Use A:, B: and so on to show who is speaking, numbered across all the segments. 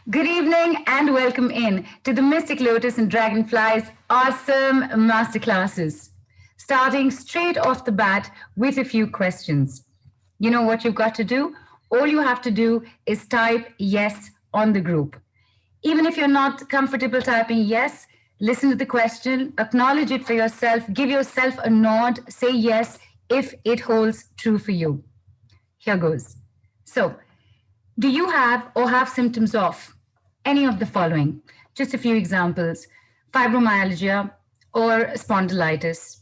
A: Good evening and welcome in to the Mystic Lotus and Dragonflies awesome masterclasses. Starting straight off the bat with a few questions. You know what you've got to do? All you have to do is type yes on the group. Even if you're not comfortable typing yes, listen to the question, acknowledge it for yourself, give yourself a nod, say yes if it holds true for you. Here goes. So, do you have or have symptoms of any of the following? Just a few examples: fibromyalgia or spondylitis.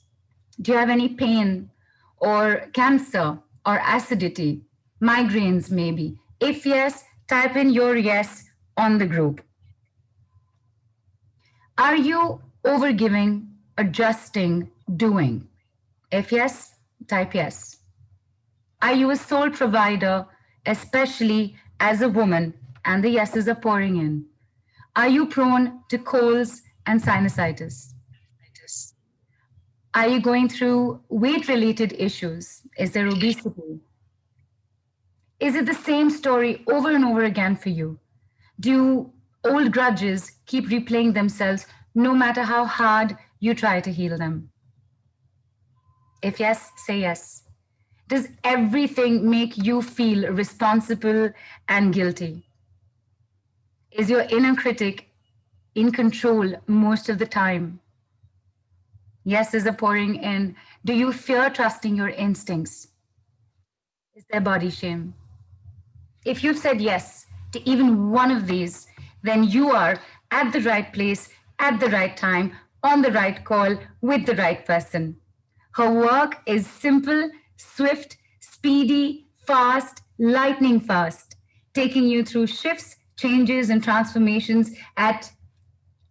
A: Do you have any pain or cancer or acidity? Migraines, maybe. If yes, type in your yes on the group. Are you overgiving, adjusting, doing? If yes, type yes. Are you a sole provider, especially as a woman? And the yeses are pouring in. Are you prone to colds and sinusitis? Are you going through weight related issues? Is there obesity? Is it the same story over and over again for you? Do old grudges keep replaying themselves no matter how hard you try to heal them? If yes, say yes. Does everything make you feel responsible and guilty? Is your inner critic in control most of the time? Yeses are pouring in. Do you fear trusting your instincts? Is there body shame? If you've said yes to even one of these, then you are at the right place, at the right time, on the right call, with the right person. Her work is simple, swift, speedy, fast, lightning fast, taking you through shifts, changes, and transformations at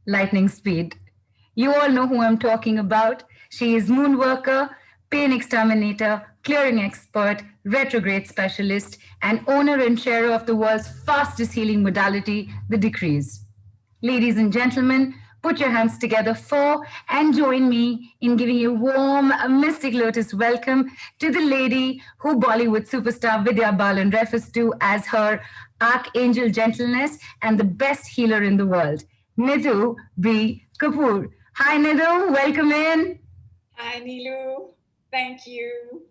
A: lightning speed. You all know who I'm talking about. She is moon worker, pain exterminator, clearing expert, retrograde specialist, and owner and sharer of the world's fastest healing modality, the decrees. Ladies and gentlemen, put your hands together for and join me in giving a warm Mystic Lotus welcome to the lady who Bollywood superstar Vidya Balan refers to as her archangel gentleness and the best healer in the world, Nidhu B Kapoor. Hi Nidhu, welcome in.
B: Hi, Nilu. Thank you.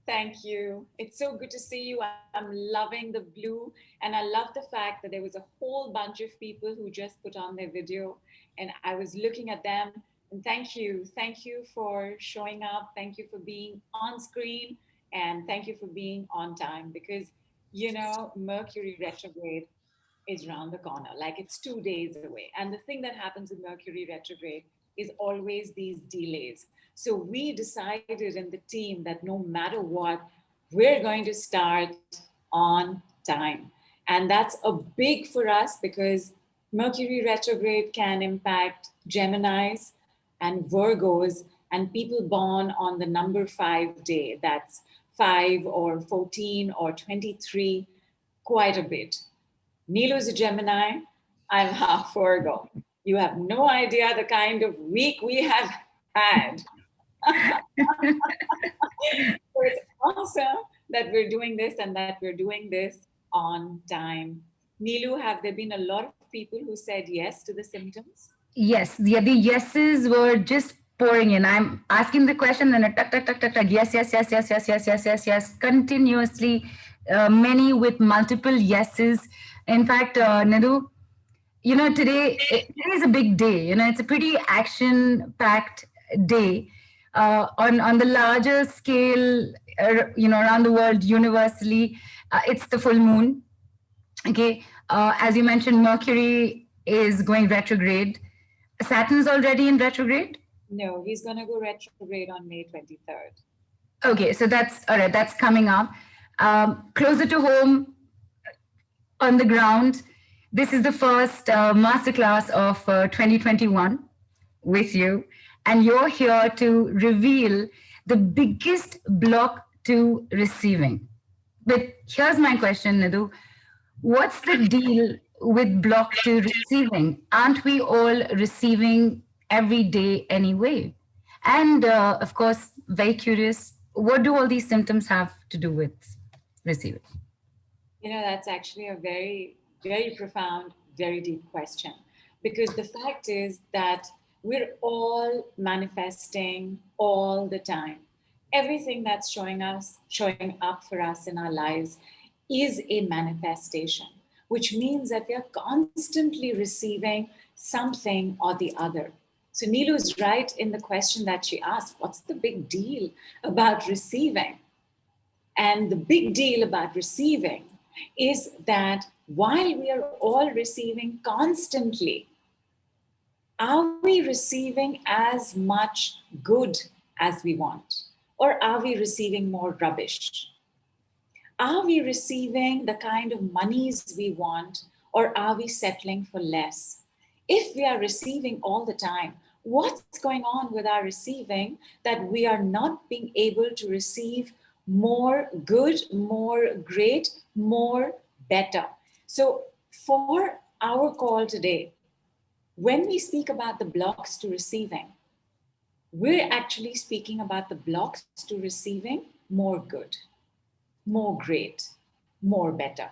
B: Thank you. It's so good to see you. I'm loving the blue. And I love the fact that there was a whole bunch of people who just put on their video. And I was looking at them. And thank you. Thank you for showing up. Thank you for being on screen. And thank you for being on time. Because, Mercury retrograde is around the corner. Like it's 2 days away. And the thing that happens with Mercury retrograde is always these delays. So we decided in the team that no matter what, we're going to start on time. And that's a big for us because Mercury retrograde can impact Geminis and Virgos and people born on the number 5 day. That's 5 or 14 or 23, quite a bit. Nilu's a Gemini. I'm half Virgo. You have no idea the kind of week we have had. So it's awesome that we're doing this and that we're doing this on time. Nilu, have there been a lot of people who said yes to the symptoms?
A: Yes, the yeses were just pouring in. I'm asking the question and a tuck, tuck, tuck, tuck, tuck. Yes, yes, yes, yes, yes, yes, yes, yes, yes. Continuously, many with multiple yeses. In fact, Nidhu, today is a big day. It's a pretty action-packed day. On the larger scale, around the world, universally, it's the full moon. Okay, as you mentioned, Mercury is going retrograde. Saturn's already in retrograde.
B: No, he's going to go retrograde on May 23rd.
A: Okay, so that's all right. That's coming up. Closer to home, on the ground. This is the first masterclass of 2021 with you, and you're here to reveal the biggest block to receiving. But here's my question, Nidhu. What's the deal with block to receiving? Aren't we all receiving every day anyway? And of course, very curious, what do all these symptoms have to do with receiving?
B: That's actually a very Very profound, very deep question. Because the fact is that we're all manifesting all the time. Everything that's showing up for us in our lives is a manifestation, which means that we are constantly receiving something or the other. So Neelu's right in the question that she asked, what's the big deal about receiving? And the big deal about receiving is that while we are all receiving constantly, are we receiving as much good as we want? Or are we receiving more rubbish? Are we receiving the kind of monies we want, or are we settling for less? If we are receiving all the time, what's going on with our receiving that we are not being able to receive more good, more great, more better? So, for our call today, when we speak about the blocks to receiving, we're actually speaking about the blocks to receiving more good, more great, more better.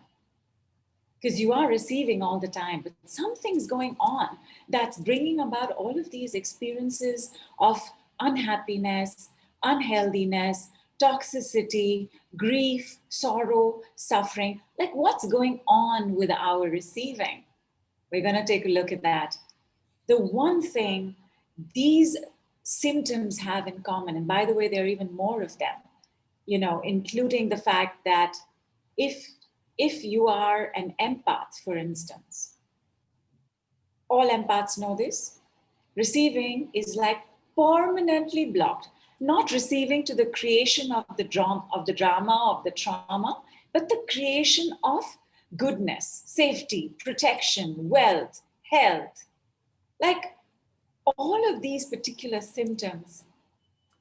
B: Because you are receiving all the time, but something's going on that's bringing about all of these experiences of unhappiness, unhealthiness, toxicity, grief, sorrow, suffering. Like, what's going on with our receiving? We're going to take a look at that. The one thing these symptoms have in common, and by the way, there are even more of them, including the fact that if if you are an empath, for instance, all empaths know this. Receiving is like permanently blocked. Not receiving to the creation of the drama, of the trauma, but the creation of goodness, safety, protection, wealth, health. Like all of these particular symptoms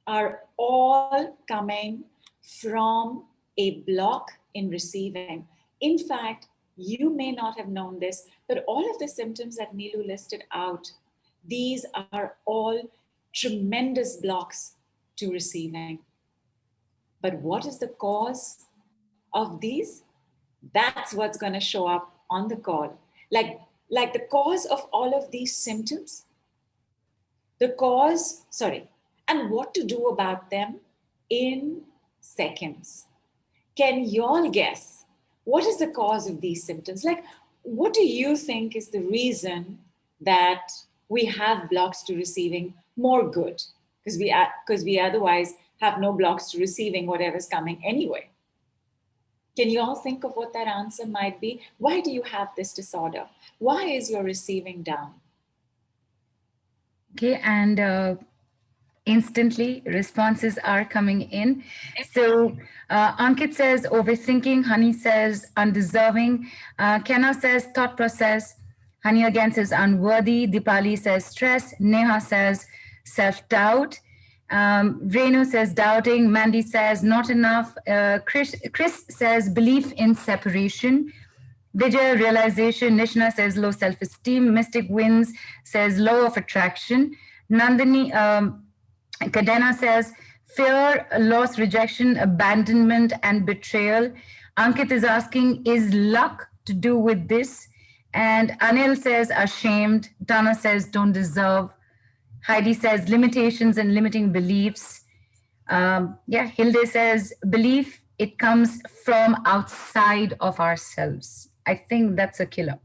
B: are all coming from a block in receiving. In fact, you may not have known this, but all of the symptoms that Neelu listed out, these are all tremendous blocks to receiving. But what is the cause of these? That's what's going to show up on the call. Like the cause of all of these symptoms, and what to do about them in seconds. Can you all guess what is the cause of these symptoms? Like, what do you think is the reason that we have blocks to receiving more good? Because we otherwise have no blocks to receiving whatever's coming anyway. Can you all think of what that answer might be? Why do you have this disorder? Why is your receiving down?
A: Okay, and instantly responses are coming in. So Ankit says overthinking, Honey says undeserving, Kenna says thought process, Honey again says unworthy, Dipali says stress, Neha says self-doubt, Renu says doubting, Mandy says not enough, Chris says belief in separation, Vijay realization, Nishna says low self-esteem, Mystic wins says law of attraction, Nandini Kadena says fear, loss, rejection, abandonment, and betrayal. Ankit is asking, is luck to do with this? And Anil says ashamed. Dana says don't deserve. Heidi says limitations and limiting beliefs. Hilde says belief, it comes from outside of ourselves. I think that's a killer.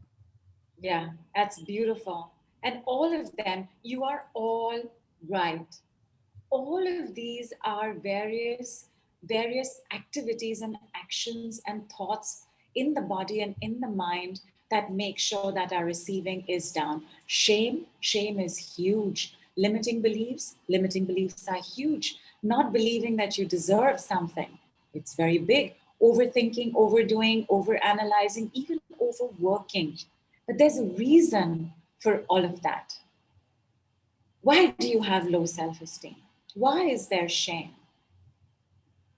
B: Yeah, that's beautiful. And all of them, you are all right. All of these are various activities and actions and thoughts in the body and in the mind that make sure that our receiving is down. Shame is huge. Limiting beliefs are huge. Not believing that you deserve something, it's very big. Overthinking, overdoing, overanalyzing, even overworking. But there's a reason for all of that. Why do you have low self-esteem? Why is there shame?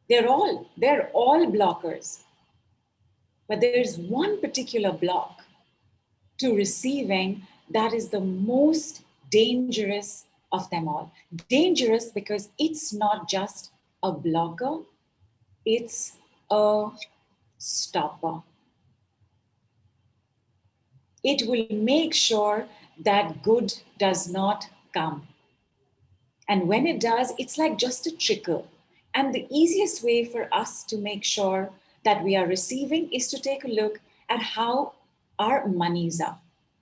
B: They're all blockers. But there's one particular block to receiving that is the most dangerous of them all. Dangerous because it's not just a blocker, it's a stopper. It will make sure that good does not come. And when it does, it's like just a trickle. And the easiest way for us to make sure that we are receiving is to take a look at how our monies are.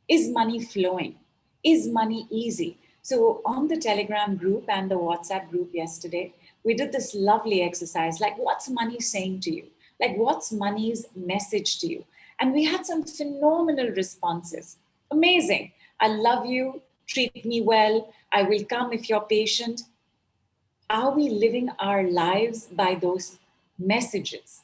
B: Is money flowing? Is money easy? So, on the Telegram group and the WhatsApp group yesterday, we did this lovely exercise like, what's money saying to you? Like, what's money's message to you? And we had some phenomenal responses. Amazing. I love you. Treat me well. I will come if you're patient. Are we living our lives by those messages?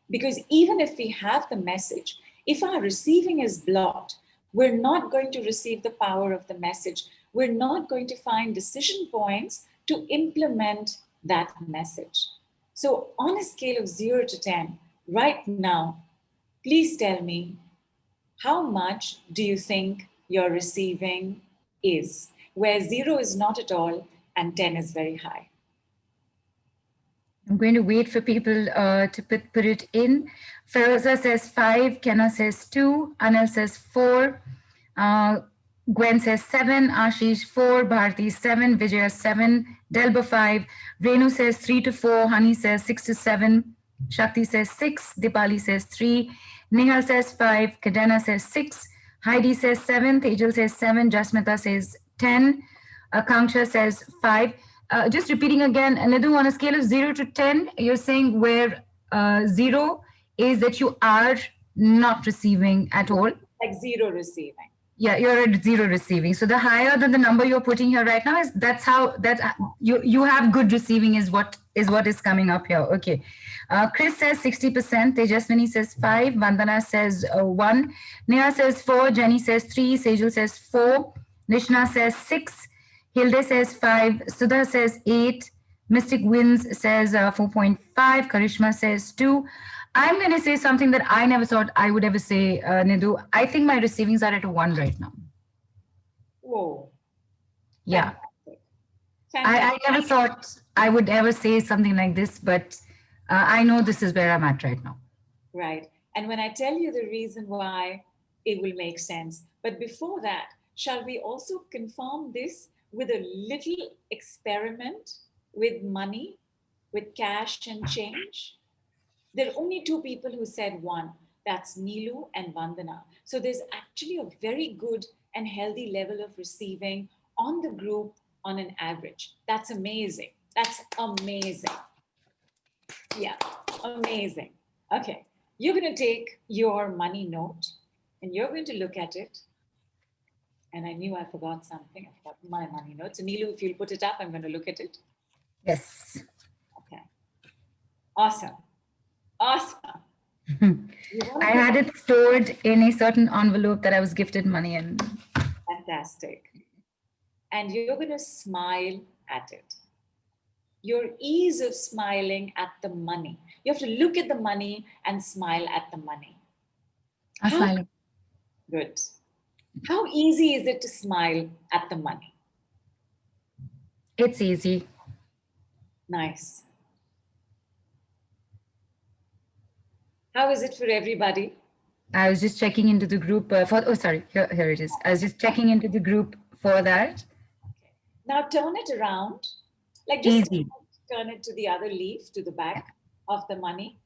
B: Because even if we have the message, if our receiving is blocked, we're not going to receive the power of the message. We're not going to find decision points to implement that message. So, on a scale of 0 to 10, right now, please tell me, how much do you think your receiving is? Where 0 is not at all and 10 is very high.
A: I'm going to wait for people to put it in. Feroza says 5, Kenna says 2, Anil says 4, uh, Gwen says 7, Ashish 4, Bharti 7, Vijaya 7, Delba 5, Renu says 3 to 4, Hani says 6 to 7, Shakti says 6, Dipali says 3, Nihal says 5, Kadena says 6, Heidi says 7, Tejal says 7, Jasmita says 10, Akanksha says 5. Just repeating again, Nidhu, on a scale of 0 to 10, you're saying where 0 is that you are not receiving at all.
B: Like 0 receiving.
A: Yeah, you're at 0 receiving. So the higher than the number you're putting here right now is you have good receiving is what is coming up here. Okay. Chris says 60%. Tejaswini says 5. Vandana says 1. Neha says 4. Jenny says 3. Sejal says 4. Nishna says 6. Hilde says 5. Sudha says 8. Mystic Wins says 4.5. Karishma says 2. I'm going to say something that I never thought I would ever say, Nidhu. I think my receivings are at a 1 right now.
B: Whoa.
A: Yeah.
B: Fantastic.
A: I never thought I would ever say something like this, but I know this is where I'm at right now.
B: Right. And when I tell you the reason why, it will make sense. But before that, shall we also confirm this with a little experiment with money, with cash and change? There are only 2 people who said 1. That's Neelu and Vandana. So there's actually a very good and healthy level of receiving on the group on an average. That's amazing. That's amazing. Yeah, amazing. Okay, you're going to take your money note and you're going to look at it. And I knew I forgot something. I forgot my money note. So, Neelu, if you'll put it up, I'm going to look at it.
A: Yes.
B: Okay. Awesome. Awesome.
A: I had it stored in a certain envelope that I was gifted money in.
B: Fantastic. And you're going to smile at it. Your ease of smiling at the money. You have to look at the money and smile at the money.
A: I'm smiling.
B: Good. How easy is it to smile at the money?
A: It's easy.
B: Nice. How is it for everybody?
A: I was just checking into the group here it is. I was just checking into the group for that.
B: Okay. Now turn it around. Like just
A: Easy.
B: turn it to the other leaf, to the back of the money,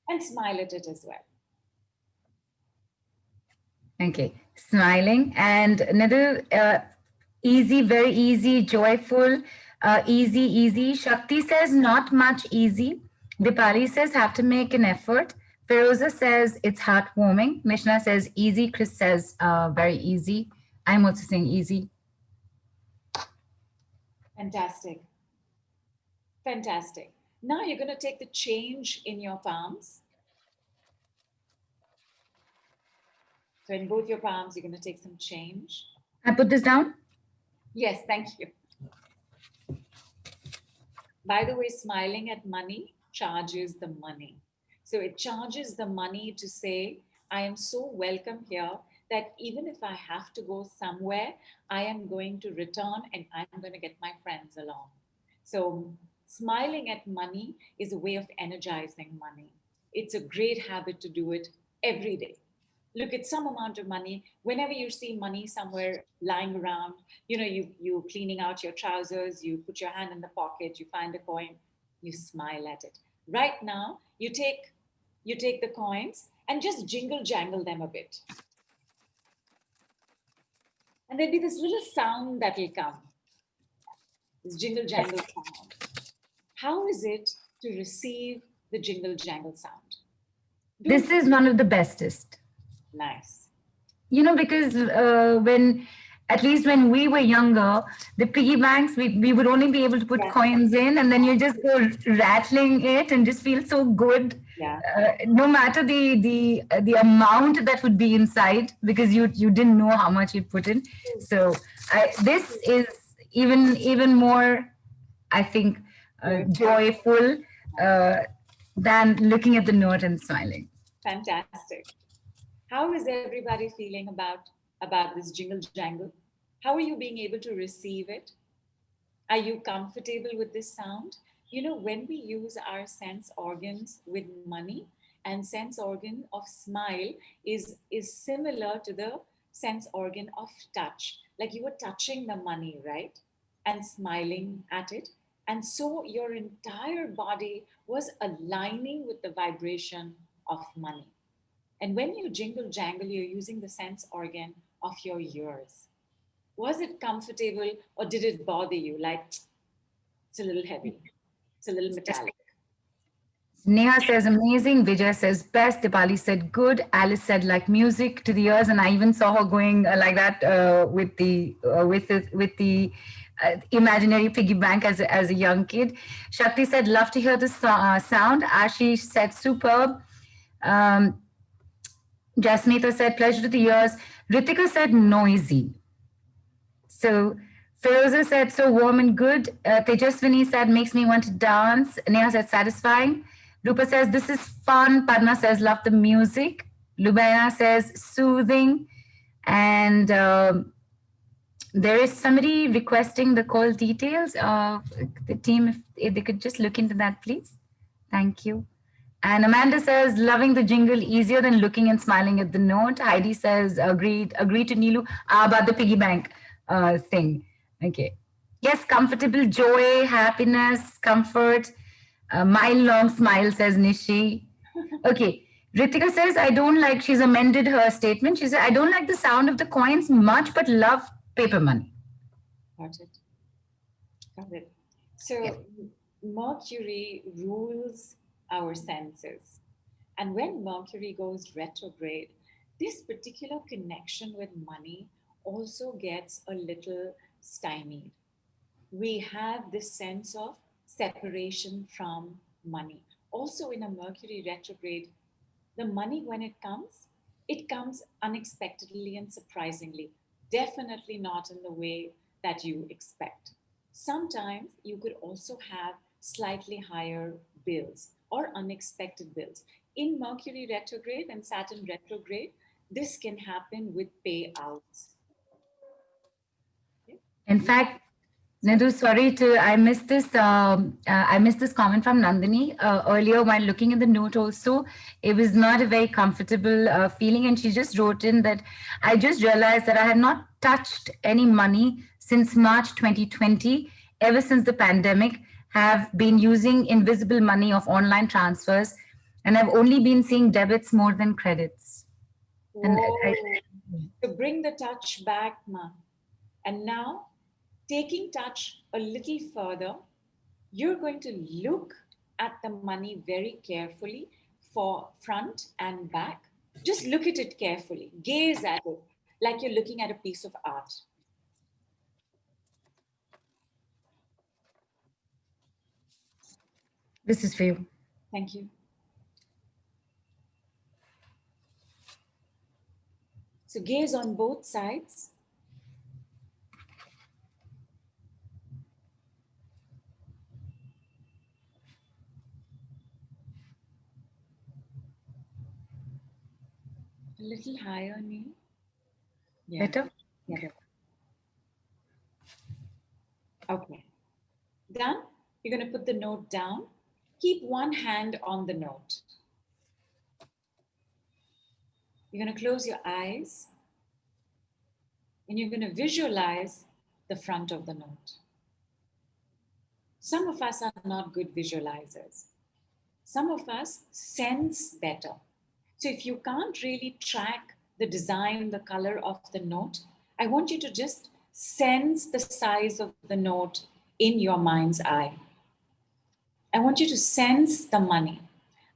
B: and smile at it as well.
A: Okay, smiling and another easy, very easy, joyful, easy. Shakti says not much easy. Dipali says have to make an effort. Feroza says it's heartwarming. Mishna says easy. Chris says very easy. I'm also saying easy.
B: Fantastic. Fantastic. Now you're going to take the change in your palms. So in both your palms, you're going to take some change.
A: I put this down?
B: Yes, thank you. By the way, smiling at money charges the money. So it charges the money to say, I am so welcome here that even if I have to go somewhere, I am going to return and I'm going to get my friends along. So smiling at money is a way of energizing money. It's a great habit to do it every day. look at some amount of money. Whenever you see money somewhere lying around, you cleaning out your trousers, you put your hand in the pocket, you find a coin, you smile at it. Right now, you take the coins and just jingle jangle them a bit. And there'll be this little sound that will come, this jingle jangle sound. How is it to receive the jingle jangle sound? Do
A: This is one of the bestest.
B: nice.
A: Because when, at least when we were younger, the piggy banks, we would only be able to put
B: Yeah,
A: coins in, and then you just go rattling it and just feel so good.
B: yeah.
A: No matter the amount that would be inside, because you didn't know how much you'd put in. So this is even more, I think,
B: Joy.
A: joyful uh, than looking at the note and smiling.
B: Fantastic. How is everybody feeling about this jingle jangle? How are you being able to receive it? Are you comfortable with this sound? When we use our sense organs with money, and sense organ of smile is similar to the sense organ of touch. Like you were touching the money, right? And smiling at it. And so your entire body was aligning with the vibration of money. And when you jingle jangle, you're using the sense organ of your ears. Was it comfortable or did it bother you? Like, it's a little heavy, it's a little metallic.
A: Neha says amazing. Vijay says best. Dipali said good. Alice said like music to the ears, and I even saw her going like that with the imaginary piggy bank as a young kid. Shakti said love to hear the sound. Ashish said superb. Um, Jasmeeta said pleasure to the ears. Ritika said noisy. So Feroza said so warm and good. Tejaswini said makes me want to dance. Neha said satisfying. Rupa says this is fun. Padma says love the music. Lubaya says soothing. And there is somebody requesting the call details of the team. If they could just look into that, please. Thank you. And Amanda says, loving the jingle easier than looking and smiling at the note. Heidi says, agreed to Nilu about the piggy bank thing. Okay. Yes, comfortable joy, happiness, comfort. Mile long smile, says Nishi. Okay. Ritika says, I don't like, she's amended her statement. She said, I don't like the sound of the coins much, but love paper money.
B: Got it. Got it. So Mercury rules our senses. And when Mercury goes retrograde, this particular connection with money also gets a little stymied. We have this sense of separation from money. Also, in a Mercury retrograde, the money, when it comes unexpectedly and surprisingly. Definitely not in the way that you expect. Sometimes you could also have slightly higher bills or unexpected bills. In Mercury retrograde and Saturn retrograde, this can happen with payouts. Okay?
A: In fact,
B: Sorry.
A: Nidhu, sorry to I missed this comment from Nandini earlier while looking at the note. Also, it was not a very comfortable feeling, and she just wrote in that I just realized that I had not touched any money since March 2020. Ever since the pandemic, have been using invisible money of online transfers, and I've only been seeing debits more than credits. And
B: Whoa. To bring the touch back, ma. And now, taking touch a little further, you're going to look at the money very carefully for front and back. Just look at it carefully, gaze at it like you're looking at a piece of art.
A: this is for you.
B: Thank you. So gaze on both sides. A little higher, Neil. Yeah.
A: Better?
B: Yeah. Okay. Done? You're going to put the note down. Keep one hand on the note. You're going to close your eyes and you're going to visualize the front of the note. Some of us are not good visualizers. Some of us sense better. So if you can't really track the design, the color of the note, I want you to just sense the size of the note in your mind's eye. I want you to sense the money.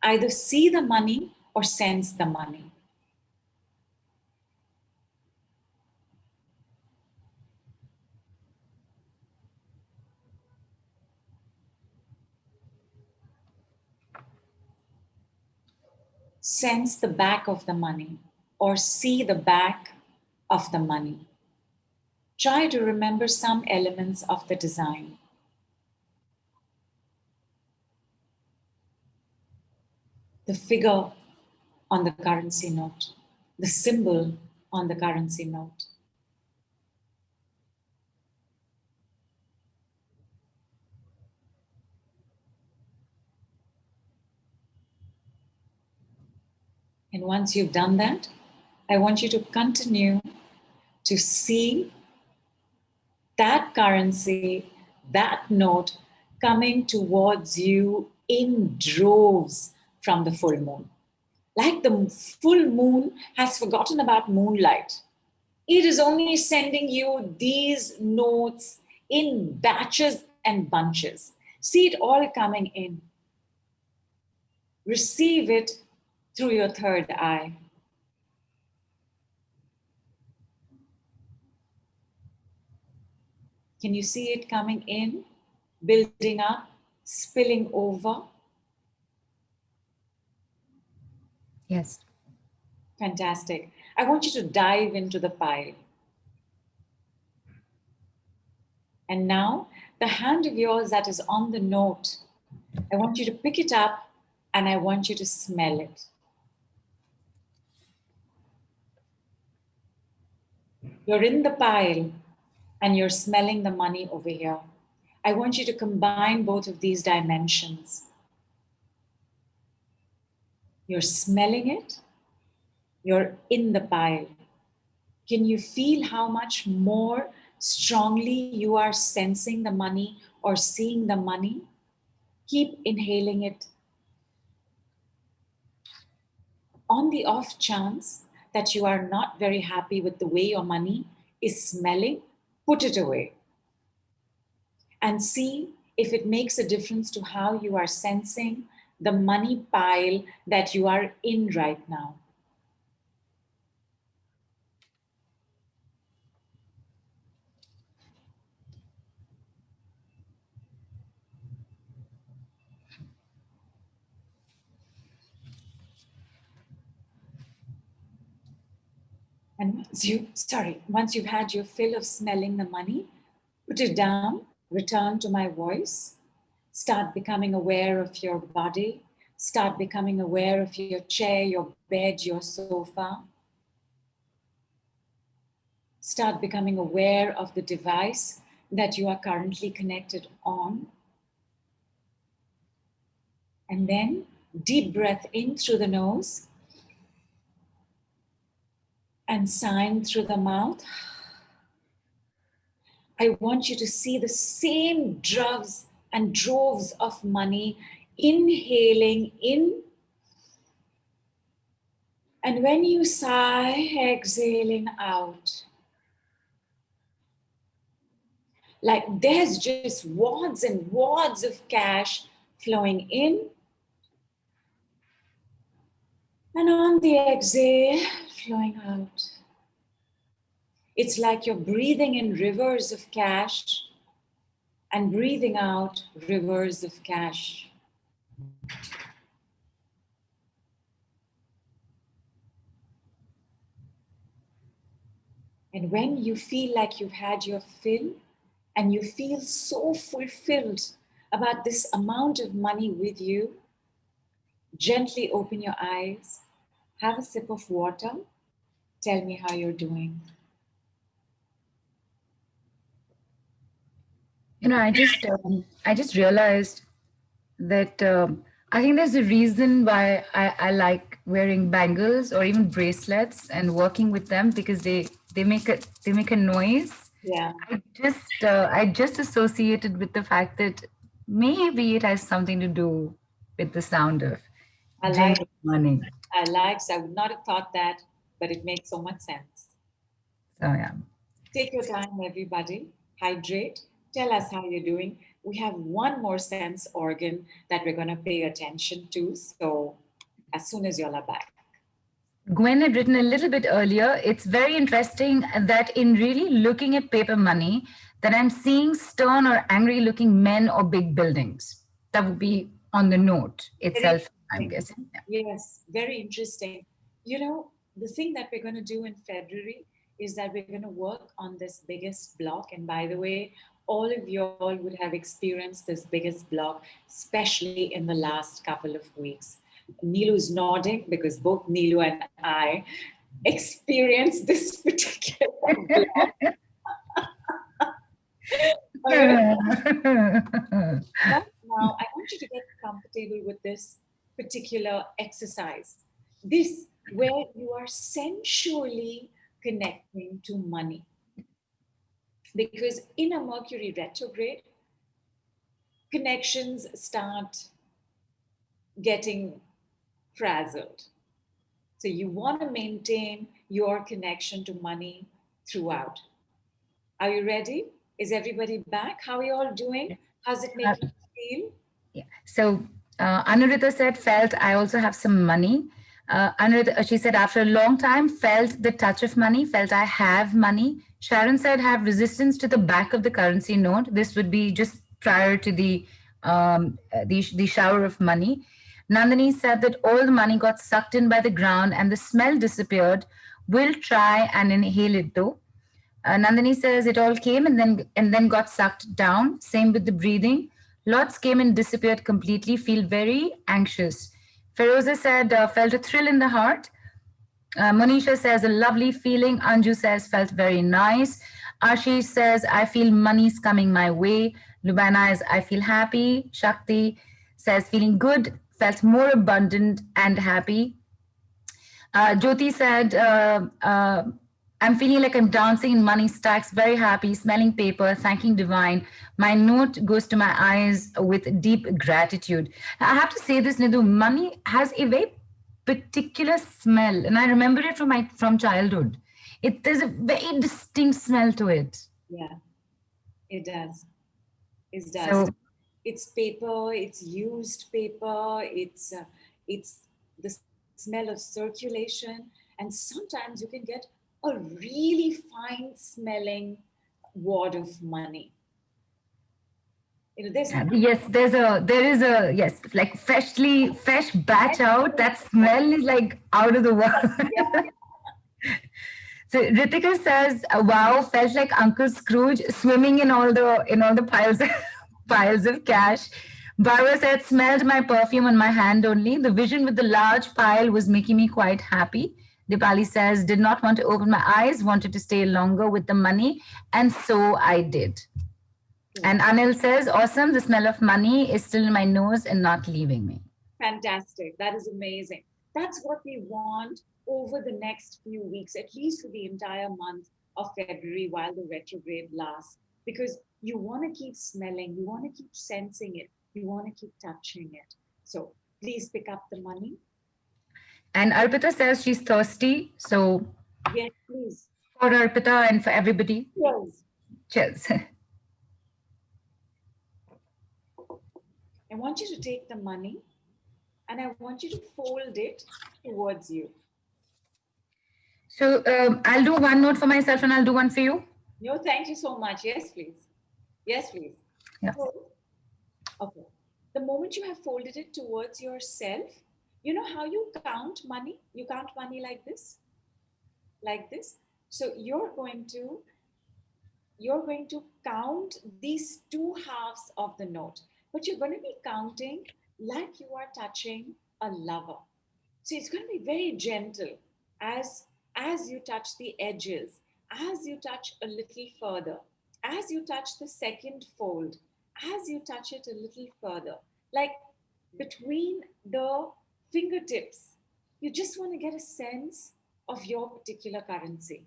B: Either see the money or sense the money. Sense the back of the money or see the back of the money. Try to remember some elements of the design. The figure on the currency note, the symbol on the currency note. And once you've done that, I want you to continue to see that currency, that note coming towards you in droves from the full moon. Like the full moon has forgotten about moonlight. It is only sending you these notes in batches and bunches. See it all coming in. Receive it through your third eye. Can you see it coming in, building up, spilling over?
A: Yes.
B: Fantastic. I want you to dive into the pile. And now, the hand of yours that is on the note, I want you to pick it up and I want you to smell it. You're in the pile and you're smelling the money over here. I want you to combine both of these dimensions. You're smelling it, you're in the pile. Can you feel how much more strongly you are sensing the money or seeing the money? Keep inhaling it. On the off chance that you are not very happy with the way your money is smelling, put it away. And see if it makes a difference to how you are sensing the money pile that you are in right now. And once you've had your fill of smelling the money, put it down, return to my voice, start becoming aware of your body, start becoming aware of your chair, your bed, your sofa. Start becoming aware of the device that you are currently connected on. And then deep breath in through the nose and sign through the mouth. I want you to see the same droves and droves of money inhaling in. And when you sigh, exhaling out. Like there's just wads and wads of cash flowing in. And on the exhale, flowing out. It's like you're breathing in rivers of cash and breathing out rivers of cash. And when you feel like you've had your fill and you feel so fulfilled about this amount of money with you, gently open your eyes, have a sip of water, tell me how you're doing.
A: I just realized that I think there's a reason why I like wearing bangles or even bracelets and working with them because they make a noise.
B: Yeah,
A: I just associated with the fact that maybe it has something to do with the sound of
B: I like,
A: jingling money.
B: I like, so I would not have thought that, but it makes so much sense.
A: So yeah.
B: Take your time, everybody. Hydrate. Tell us how you're doing. We have one more sense organ that we're going to pay attention to. So, as soon as y'all are back.
A: Gwen had written a little bit earlier. It's very interesting that in really looking at paper money, that I'm seeing stern or angry looking men or big buildings. That would be on the note
B: Very
A: itself, I'm
B: interesting.
A: guessing. Yeah.
B: Yes, very interesting. You know, the thing that we're going to do in February is that we're going to work on this biggest block. And by the way, all of y'all would have experienced this biggest block, especially in the last couple of weeks. Nilu's nodding because both Nilu and I experienced this particular block. All right. Right now, I want you to get comfortable with this particular exercise. This, where you are sensually connecting to money. Because in a Mercury retrograde, connections start getting frazzled. So you want to maintain your connection to money throughout. Are you ready? Is everybody back? How are you all doing? How's it
A: Uh,
B: making you feel?
A: yeah. So Anurita said, felt I also have some money. Anurita, she said, after a long time, felt the touch of money, felt I have money. Sharon said, have resistance to the back of the currency note. This would be just prior to the shower of money. Nandini said that all the money got sucked in by the ground and the smell disappeared. Will try and inhale it though. Nandini says it all came and then got sucked down. Same with the breathing. Lots came and disappeared completely. Feel very anxious. Feroza said felt a thrill in the heart. Monisha says a lovely feeling. Anju says felt very nice. Ashish says I feel money's coming my way. Lubana is I feel happy. Shakti says feeling good. Felt more abundant and happy. Jyoti said, I'm feeling like I'm dancing in money stacks, very happy, smelling paper, thanking divine. My note goes to my eyes with deep gratitude. I have to say this, Nidhu, money has a very particular smell, and I remember it from childhood. There's a very distinct smell to it.
B: Yeah, it does. It does.
A: So
B: It's paper, it's used paper, it's the smell of circulation, and sometimes you can get a really fine smelling wad of money. You know, there's nothing.
A: yes, there is a yes, like fresh batch out. That smell is like out of the world. So Ritika says, "Wow, felt like Uncle Scrooge swimming in all the piles piles of cash." Barbara said, "Smelled my perfume on my hand only. The vision with the large pile was making me quite happy." Dipali says, "Did not want to open my eyes, wanted to stay longer with the money, and so I did." And Anil says, "Awesome. The smell of money is still in my nose and not leaving me."
B: Fantastic. That is amazing. That's what we want over the next few weeks, at least for the entire month of February while the retrograde lasts, because you want to keep smelling, you want to keep sensing it, you want to keep touching it. So please pick up the money.
A: And Arpita says she's thirsty. So
B: Yes, please.
A: for Arpita and for everybody,
B: Yes.
A: cheers.
B: I want you to take the money and I want you to fold it towards you.
A: So I'll do one note for myself and I'll do one for you.
B: No, thank you so much. Yes, please. Yes, please.
A: Yeah.
B: So, okay. The moment you have folded it towards yourself, you know how you count money? You count money like this, like this. So you're going to count these two halves of the note, but you're going to be counting like you are touching a lover. So it's going to be very gentle as you touch the edges, as you touch a little further, as you touch the second fold, as you touch it a little further, like between the fingertips. You just want to get a sense of your particular currency.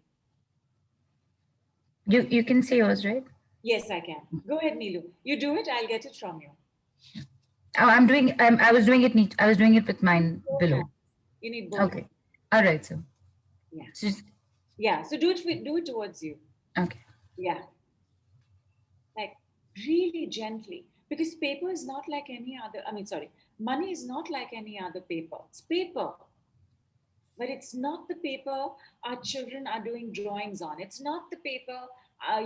A: You can say yours, right?
B: Yes, I can. Go ahead, Neelu. You do it, I'll get it from you.
A: Oh, I'm doing. I was doing it. I was doing it with mine
B: Both
A: below.
B: hands. You need both hands.
A: Okay. All right. So
B: Yeah.
A: just
B: Yeah. So do it towards you.
A: okay.
B: Yeah. Like really gently. Because paper is not like any other, I mean, sorry, money is not like any other paper. It's paper, but it's not the paper our children are doing drawings on. It's not the paper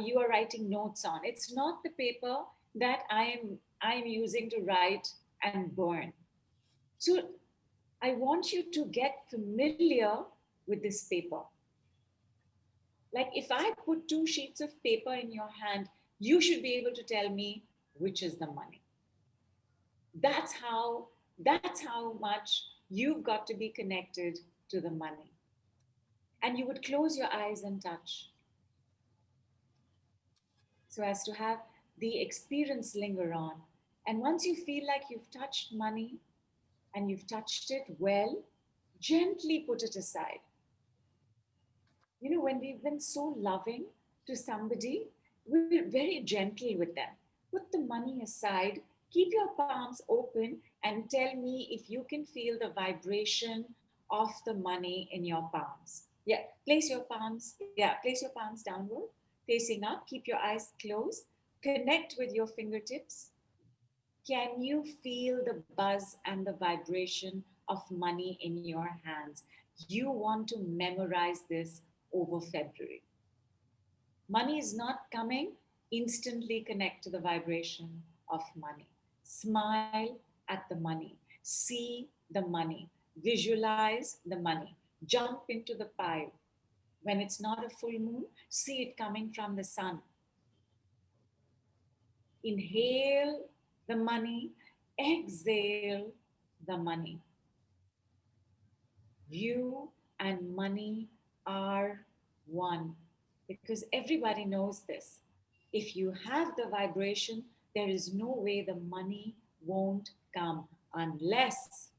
B: you are writing notes on. It's not the paper that I am using to write and burn. So I want you to get familiar with this paper. Like if I put two sheets of paper in your hand, you should be able to tell me which is the money. That's how much you've got to be connected to the money. And you would close your eyes and touch so as to have the experience linger on. And once you feel like you've touched money and you've touched it well, gently put it aside. You know, when we've been so loving to somebody, we're very gentle with them. Put the money aside, keep your palms open, and tell me if you can feel the vibration of the money in your palms. Yeah, place your palms downward, facing up, keep your eyes closed, connect with your fingertips. Can you feel the buzz and the vibration of money in your hands? You want to memorize this over February. Money is not coming, instantly connect to the vibration of money. Smile at the money. See the money. Visualize the money. Jump into the pile. When it's not a full moon, see it coming from the sun. Inhale the money, exhale the money. You and money are one because everybody knows this. If you have the vibration, there is no way the money won't come unless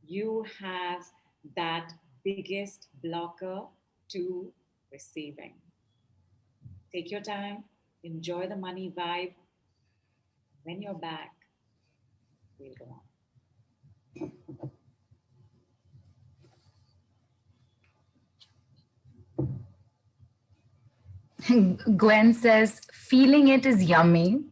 B: you have that biggest blocker to receiving. Take your time, enjoy the money vibe. When you're back, we'll go on.
A: Gwen says feeling it is yummy.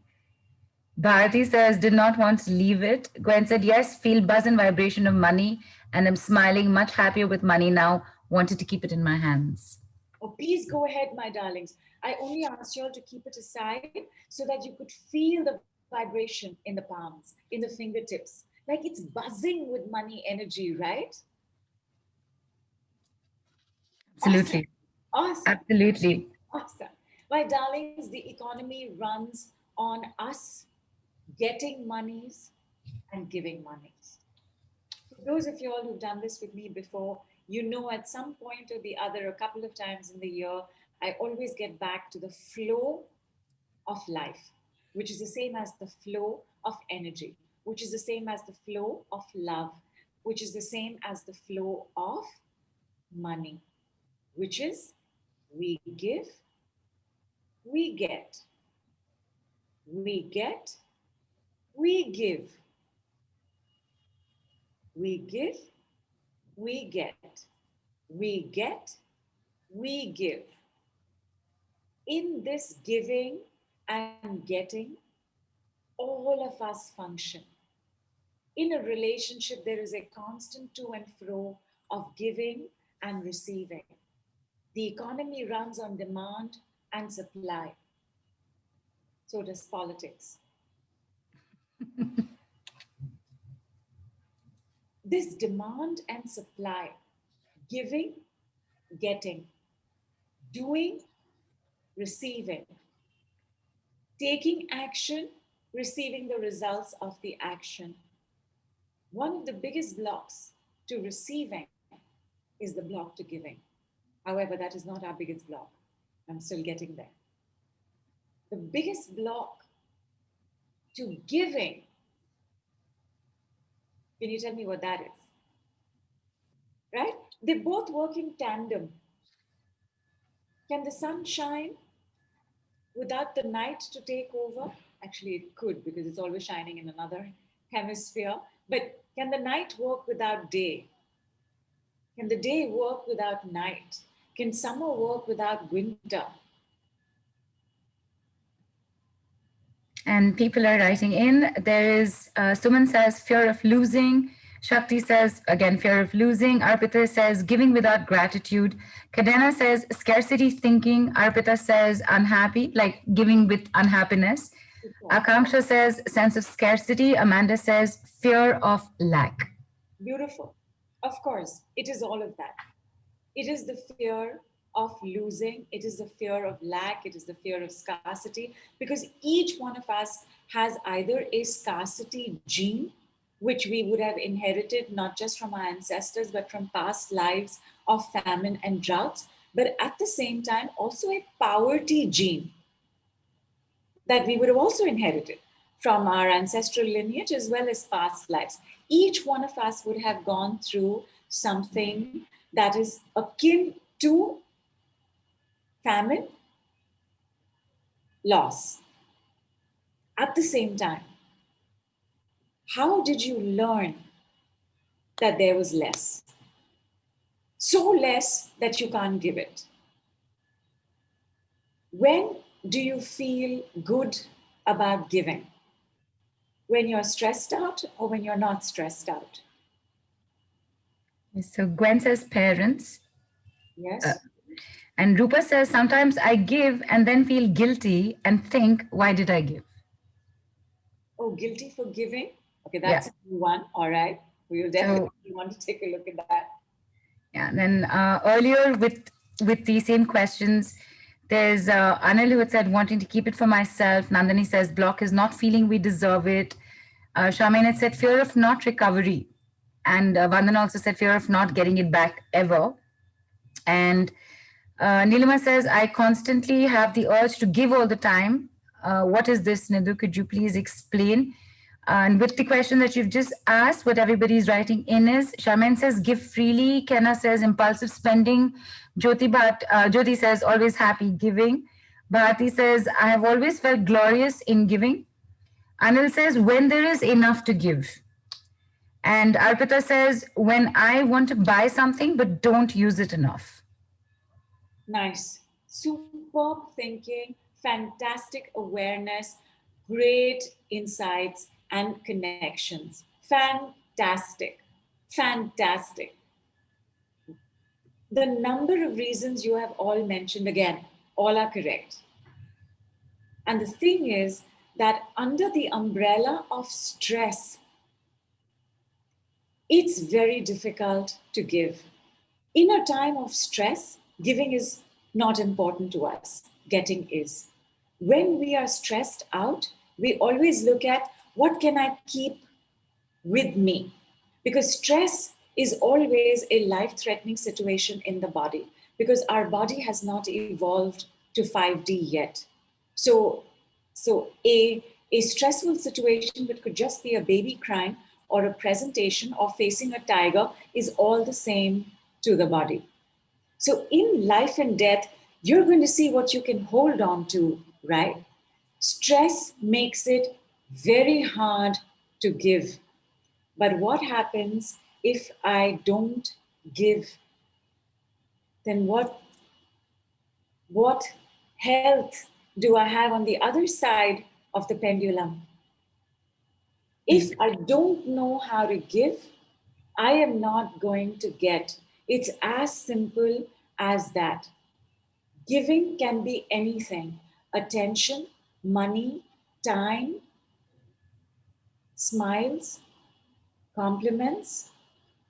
A: Bharati says did not want to leave it. Gwen said yes, feel buzz and vibration of money, and I'm smiling, much happier with money now. Wanted to keep it in my hands.
B: Oh, please go ahead, my darlings. I only asked you all to keep it aside so that you could feel the vibration in the palms, in the fingertips. Like it's buzzing with money energy, right? Awesome.
A: Absolutely.
B: Awesome.
A: Absolutely.
B: Awesome. My darlings, the economy runs on us getting monies and giving monies. For those of you all who've done this with me before, you know at some point or the other, a couple of times in the year, I always get back to the flow of life, which is the same as the flow of energy, which is the same as the flow of love, which is the same as the flow of money, which is we give, we get, we get, we give, we give, we get, we get, we give. In this giving and getting, all of us function. In a relationship, there is a constant to and fro of giving and receiving. The economy runs on demand and supply. So does politics. This demand and supply, giving, getting, doing, receiving, taking action, receiving the results of the action. One of the biggest blocks to receiving is the block to giving. However, that is not our biggest block. I'm still getting there. The biggest block to giving, can you tell me what that is? right? They both work in tandem. Can the sun shine without the night to take over? Actually, it could, because it's always shining in another hemisphere. But can the night work without day? Can the day work without night? Can summer work without winter?
A: And people are writing in. There is, Suman says, fear of losing. Shakti says, again, fear of losing. Arpita says, giving without gratitude. Kadena says, scarcity thinking. Arpita says, unhappy, like giving with unhappiness. Akanksha says, sense of scarcity. Amanda says, fear of lack.
B: Beautiful. Of course, it is all of that. It is the fear of losing, it is the fear of lack, it is the fear of scarcity, because each one of us has either a scarcity gene, which we would have inherited not just from our ancestors, but from past lives of famine and droughts, but at the same time, also a poverty gene that we would have also inherited from our ancestral lineage as well as past lives. Each one of us would have gone through something that is akin to famine, loss. At the same time, how did you learn that there was less? So less that you can't give it. When do you feel good about giving? When you're stressed out or when you're not stressed out?
A: So Gwen says, parents. Uh,
B: Yes?
A: and Rupa says, sometimes I give and then feel guilty and think, why did I give?
B: Oh, guilty for giving? Okay,
A: Yeah.
B: that's a new one. All right. We'll
A: So
B: definitely want to take a look at that.
A: yeah, and then earlier with the same questions, there's Anil who had said wanting to keep it for myself. Nandini says block is not feeling we deserve it. Charmaine had said fear of not recovery, and Vandana also said fear of not getting it back ever. And Nilima says I constantly have the urge to give all the time. What is this, Nidhu? Could you please explain? And with the question that you've just asked, what everybody's writing in is Shaman says, give freely. Kenna says, impulsive spending. Jyoti says, always happy giving. Bharati says, I have always felt glorious in giving. Anil says, when there is enough to give. And Arpita says, when I want to buy something but don't use it enough.
B: Nice. Superb thinking, fantastic awareness, great insights and connections. Fantastic. Fantastic. The number of reasons you have all mentioned, again, all are correct. And the thing is that under the umbrella of stress, it's very difficult to give. In a time of stress, giving is not important to us, getting is. When we are stressed out, we always look at what can I keep with me? Because stress is always a life threatening situation in the body because our body has not evolved to 5D yet. So, so a stressful situation, which could just be a baby crying or a presentation or facing a tiger, is all the same to the body. So, in life and death, you're going to see what you can hold on to, right? Stress makes it very hard to give. But what happens if I don't give? Then what health do I have on the other side of the pendulum? If I don't know how to give, I am not going to get. It's as simple as that. Giving can be anything: attention, money, time, smiles, compliments,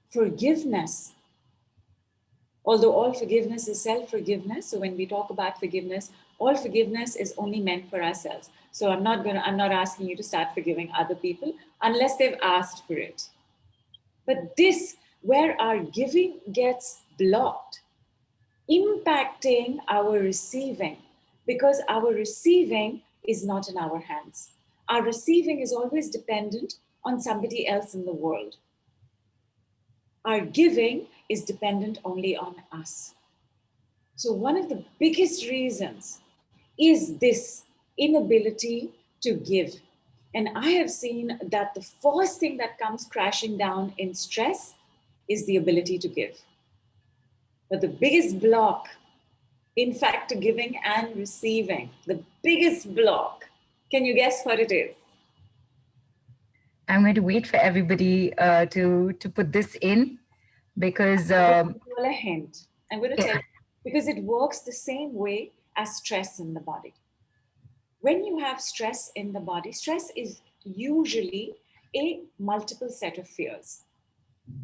B: forgiveness. Although all forgiveness is self forgiveness, so when we talk about forgiveness, all forgiveness is only meant for ourselves. So I'm not asking you to start forgiving other people unless they've asked for it. But this, where our giving gets blocked, impacting our receiving, because our receiving is not in our hands. Our receiving is always dependent on somebody else in the world. Our giving is dependent only on us. So one of the biggest reasons is this inability to give. And I have seen that the first thing that comes crashing down in stress is the ability to give. But the biggest block, in fact, to giving and receiving, the biggest block, can you guess what it is?
A: I'm going to wait for everybody to put this in because
B: I'm going to give you a hint. I'm going to tell
A: yeah.
B: you because it works the same way as stress in the body. When you have stress in the body, stress is usually a multiple set of fears.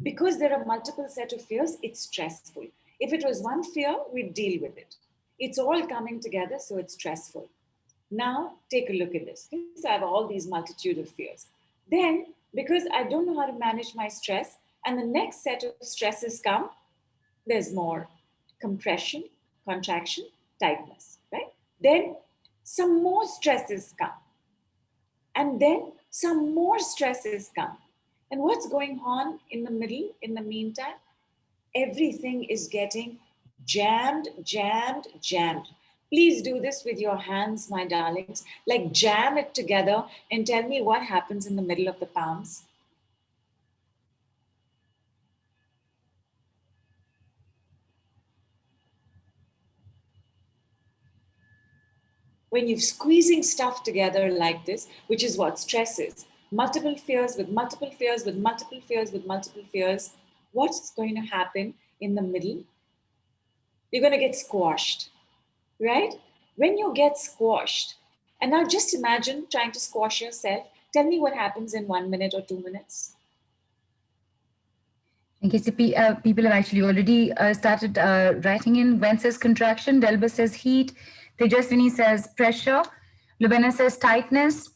B: Because there are multiple set of fears, it's stressful. If it was one fear, we'd deal with it. It's all coming together, so it's stressful. Now, take a look at this. So I have all these multitude of fears. Then, because I don't know how to manage my stress, and the next set of stresses come, there's more compression, contraction, tightness, right? Then some more stresses come. And then some more stresses come. And what's going on in the middle, in the meantime? Everything is getting jammed, jammed, jammed. Please do this with your hands, my darlings. Like jam it together and tell me what happens in the middle of the palms. When you're squeezing stuff together like this, which is what stress is, multiple fears with multiple fears with multiple fears with multiple fears, what's going to happen in the middle? You're going to get squashed, right? When you get squashed, and now just imagine trying to squash yourself. Tell me what happens in 1 minute or 2 minutes.
A: In case people have actually already started writing in. Wen says contraction, Delba says heat, Tejaswini says pressure, Lubena says tightness,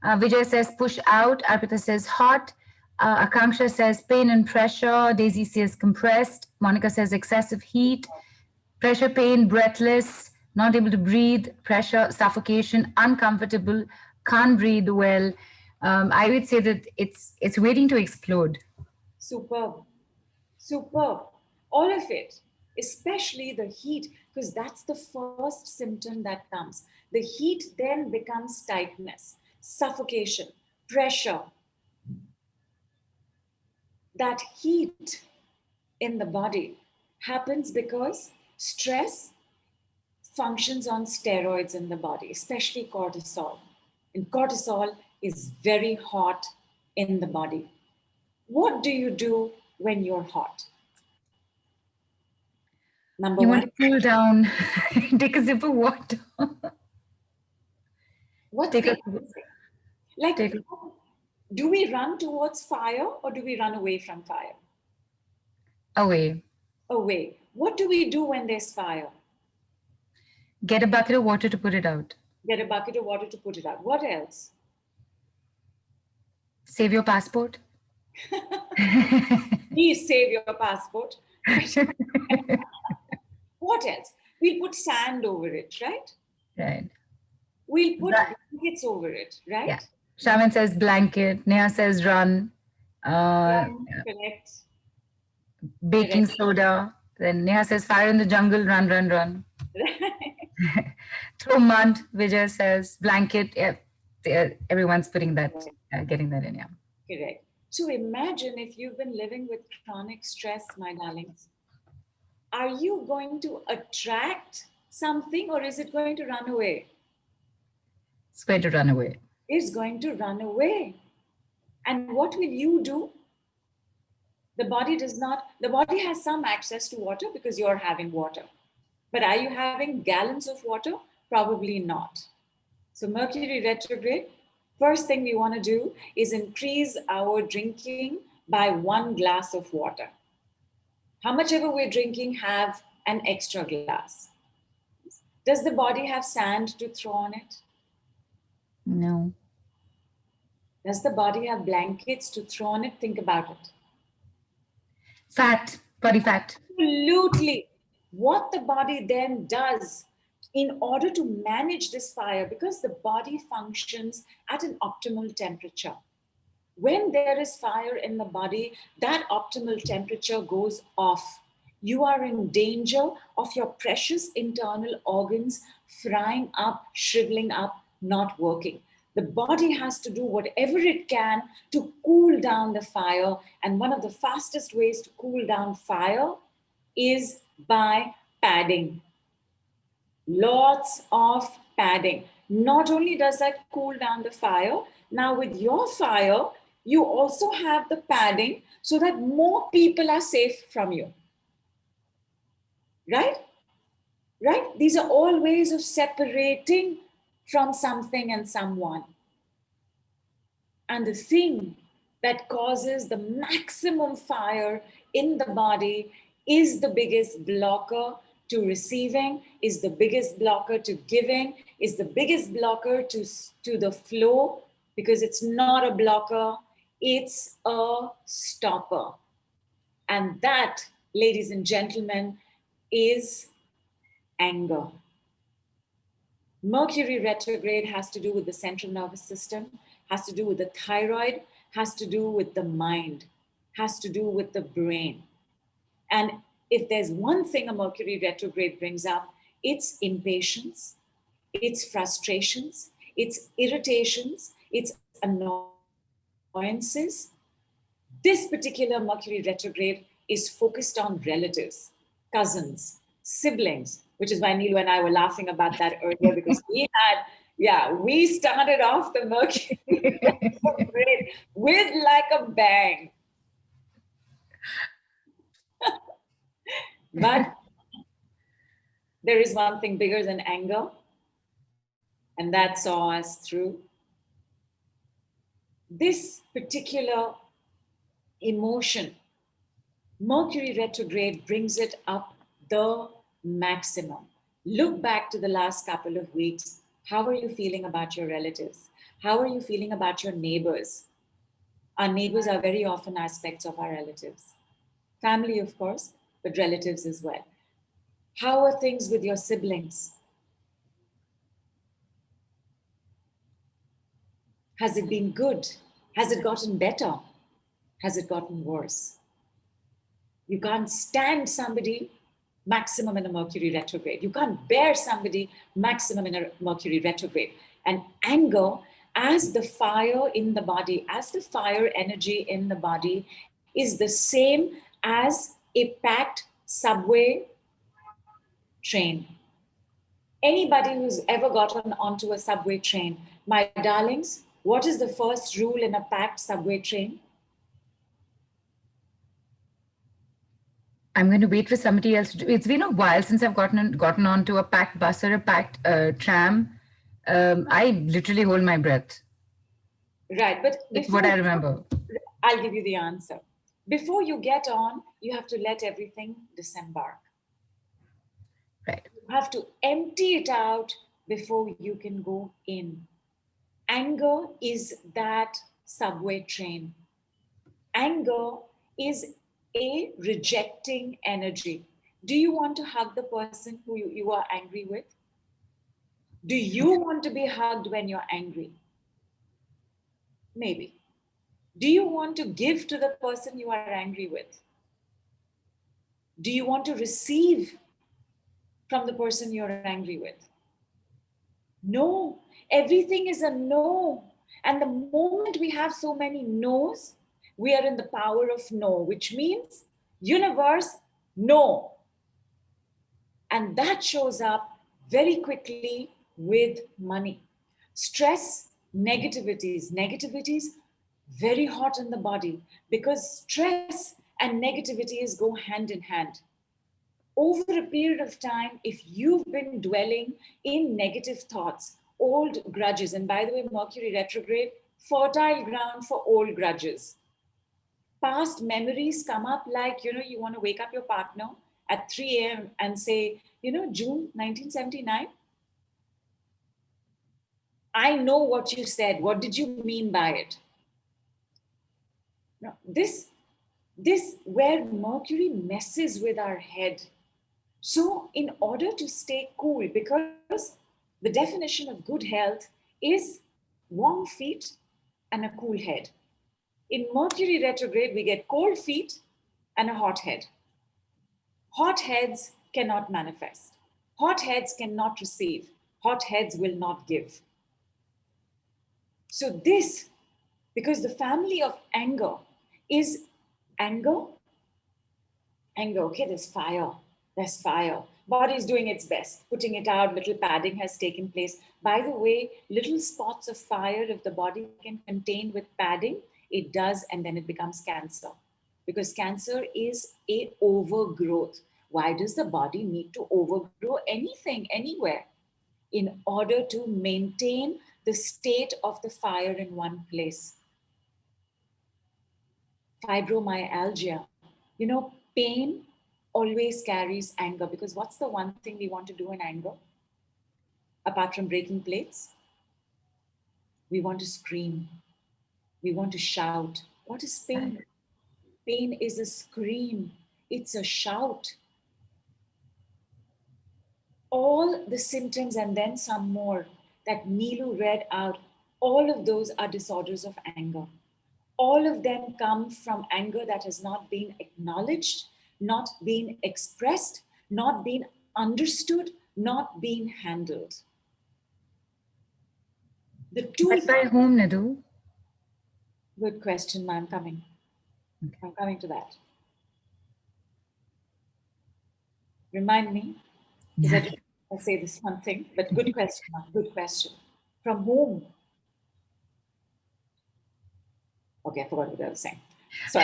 A: Vijay says push out, Arpita says hot, Akanksha says pain and pressure, Daisy says compressed, Monica says excessive heat, pressure, pain, breathless, not able to breathe, pressure, suffocation, uncomfortable, can't breathe well. I would say that it's waiting to explode.
B: Superb. Superb. All of it, especially the heat, because that's the first symptom that comes. The heat then becomes tightness, suffocation, pressure. That heat in the body happens because stress functions on steroids in the body, especially cortisol. And cortisol is very hot in the body. What do you do when you're hot? Number
A: You want
B: one,
A: to cool down, take a sip of water.
B: what's
A: take a
B: the answer? Like,
A: take a,
B: do we run towards fire or do we run away from fire?
A: away.
B: Away. What do we do when there's fire?
A: Get a bucket of water to put it out.
B: Get a bucket of water to put it out. What else?
A: Save your passport.
B: Please save your passport. What else? We'll put sand over it, right?
A: Right.
B: We'll put
A: Right.
B: blankets over it, right?
A: Yeah. Shaman says blanket. Neha says run.
B: Correct.
A: Baking
B: Correct.
A: soda. Then Neha says fire in the jungle. Run, run, run.
B: Right.
A: Throw mud. Vijay says blanket. Yeah, everyone's putting that, getting that in. Yeah.
B: Correct. So imagine if you've been living with chronic stress, my darlings. Are you going to attract something or is it going to run away?
A: It's going to run away.
B: It's going to run away. And what will you do? The body does not, the body has some access to water because you're having water. But are you having gallons of water? Probably not. So, Mercury retrograde, first thing we want to do is increase our drinking by 1 glass of water. How much ever we're drinking, have an extra glass. Does the body have sand to throw on it?
A: No.
B: Does the body have blankets to throw on it? Think about it.
A: Fat. Body fat.
B: Absolutely. What the body then does in order to manage this fire, because the body functions at an optimal temperature. When there is fire in the body, that optimal temperature goes off. You are in danger of your precious internal organs frying up, shriveling up, not working. The body has to do whatever it can to cool down the fire. And one of the fastest ways to cool down fire is by padding. Lots of padding. Not only does that cool down the fire, now with your fire, you also have the padding so that more people are safe from you. Right? Right? These are all ways of separating from something and someone. And the thing that causes the maximum fire in the body is the biggest blocker to receiving, is the biggest blocker to giving, is the biggest blocker to the flow, because it's not a blocker, it's a stopper. And that, ladies and gentlemen, is anger. Mercury retrograde has to do with the central nervous system, has to do with the thyroid, has to do with the mind, has to do with the brain. And if there's one thing a Mercury retrograde brings up, it's impatience, it's frustrations, it's irritations, it's annoyances. This particular Mercury retrograde is focused on relatives, cousins, siblings, which is why Neelu and I were laughing about that earlier, because we started off the Mercury retrograde with like a bang. But there is one thing bigger than anger, and that saw us through. This particular emotion, Mercury retrograde brings it up the maximum. Look back to the last couple of weeks. How are you feeling about your relatives? How are you feeling about your neighbors? Our neighbors are very often aspects of our relatives. Family, of course, but relatives as well. How are things with your siblings? Has it been good? Has it gotten better? Has it gotten worse? You can't stand somebody maximum in a Mercury retrograde. You can't bear somebody maximum in a Mercury retrograde. And anger, as the fire in the body, as the fire energy in the body, is the same as a packed subway train. Anybody who's ever gotten onto a subway train, my darlings, what is the first rule in a packed subway train?
A: I'm going to wait for somebody else to do. It's been a while since I've gotten onto a packed bus or a packed tram. I literally hold my breath.
B: Right, but
A: That's what I remember.
B: I'll give you the answer. Before you get on, you have to let everything disembark.
A: Right.
B: You have to empty it out before you can go in. Anger is that subway train. Anger is a rejecting energy. Do you want to hug the person who you are angry with? Do you want to be hugged when you're angry? Maybe. Do you want to give to the person you are angry with? Do you want to receive from the person you're angry with? No. Everything is a no. And the moment we have so many no's, we are in the power of no, which means universe, no. And that shows up very quickly with money. Stress, negativities, very hot in the body, because stress and negativities go hand in hand. Over a period of time, if you've been dwelling in negative thoughts, old grudges, and by the way, Mercury retrograde, fertile ground for old grudges. Past memories come up like, you want to wake up your partner at 3 a.m. and say, June 1979, I know what you said. What did you mean by it? Now, this where Mercury messes with our head. So in order to stay cool, because the definition of good health is warm feet and a cool head. In Mercury retrograde, we get cold feet and a hot head. Hot heads cannot manifest. Hot heads cannot receive. Hot heads will not give. So this, because the family of anger is anger, okay, there's fire. Body is doing its best, putting it out, little padding has taken place. By the way, little spots of fire, if the body can contain with padding, it does, and then it becomes cancer. Because cancer is a overgrowth. Why does the body need to overgrow anything, anywhere? In order to maintain the state of the fire in one place. Fibromyalgia, pain always carries anger, because what's the one thing we want to do in anger? Apart from breaking plates, we want to scream, we want to shout. What is pain? Pain is a scream, it's a shout. All the symptoms and then some more that Neelu read out, all of those are disorders of anger. All of them come from anger that has not been acknowledged, not been expressed, not been understood, not been handled. The two.
A: But by whom, Nidhu?
B: Good question. I'm coming to that. Remind me, because I say this one thing, but good question, good question. From whom? Okay, I forgot what I was saying. So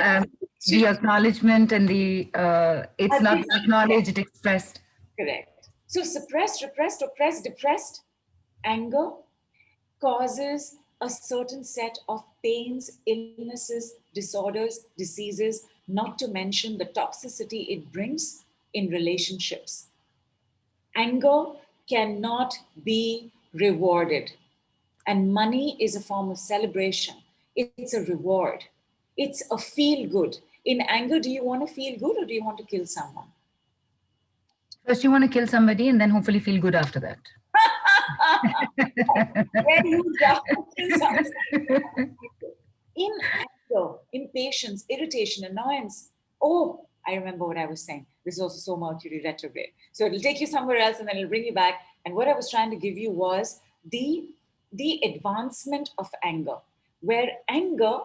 A: the acknowledgement and the it's not acknowledged, it's expressed.
B: Correct. So suppressed, repressed, oppressed, depressed anger causes a certain set of pains, illnesses, disorders, diseases, not to mention the toxicity it brings in relationships. Anger cannot be rewarded. And money is a form of celebration. It's a reward. It's a feel good. In anger, do you want to feel good or do you want to kill someone?
A: First, you want to kill somebody and then hopefully feel good after that.
B: In anger, impatience, irritation, annoyance. Oh, I remember what I was saying. This is also so Mercury retrograde. So it'll take you somewhere else and then it'll bring you back. And what I was trying to give you was the advancement of anger, where anger,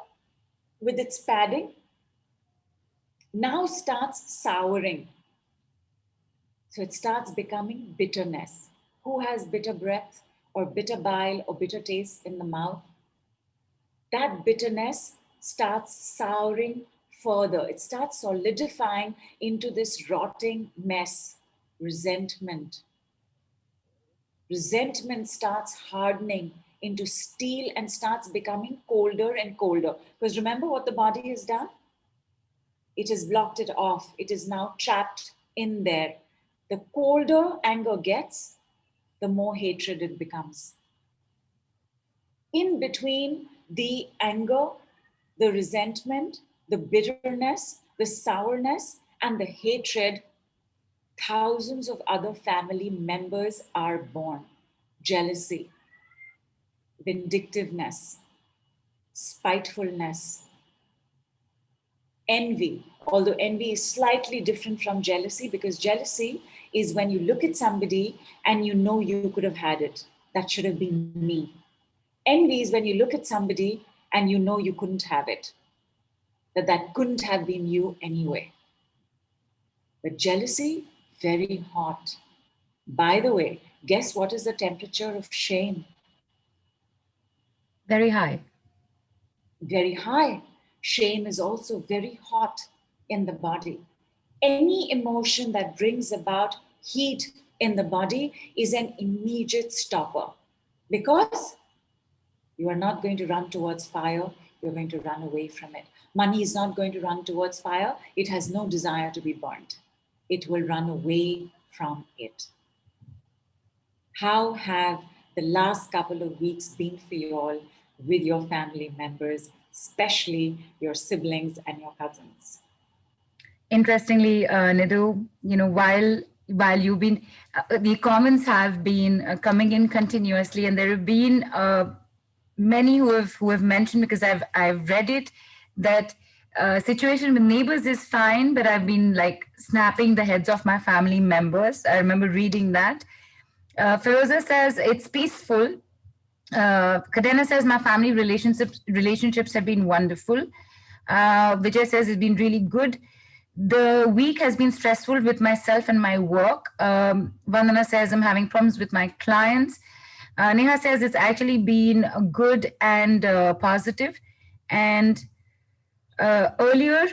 B: with its padding, now starts souring. So it starts becoming bitterness. Who has bitter breath or bitter bile or bitter taste in the mouth? That bitterness starts souring further. It starts solidifying into this rotting mess, resentment. Resentment starts hardening into steel and starts becoming colder and colder. Because remember what the body has done? It has blocked it off. It is now trapped in there. The colder anger gets, the more hatred it becomes. In between the anger, the resentment, the bitterness, the sourness, and the hatred, thousands of other family members are born. Jealousy, vindictiveness, spitefulness, envy, although envy is slightly different from jealousy, because jealousy is when you look at somebody and you know you could have had it. That should have been me. Envy is when you look at somebody and you know you couldn't have it. That couldn't have been you anyway. But jealousy, very hot. By the way, guess what is the temperature of shame?
A: Very high.
B: Very high. Shame is also very hot in the body. Any emotion that brings about heat in the body is an immediate stopper, because you are not going to run towards fire, you're going to run away from it. Money is not going to run towards fire. It has no desire to be burnt. It will run away from it. How have the last couple of weeks been for you all with your family members, especially your siblings and your cousins?
A: Interestingly, Nidhu, while you've been, the comments have been coming in continuously, and there have been many who have mentioned, because I've read it, that situation with neighbors is fine, but I've been like snapping the heads of my family members. I remember reading that. Feroza says it's peaceful. Kadena says my family relationships have been wonderful. Vijay says it's been really good. The week has been stressful with myself and my work. Vandana says I'm having problems with my clients. Neha says it's actually been good and positive. And earlier,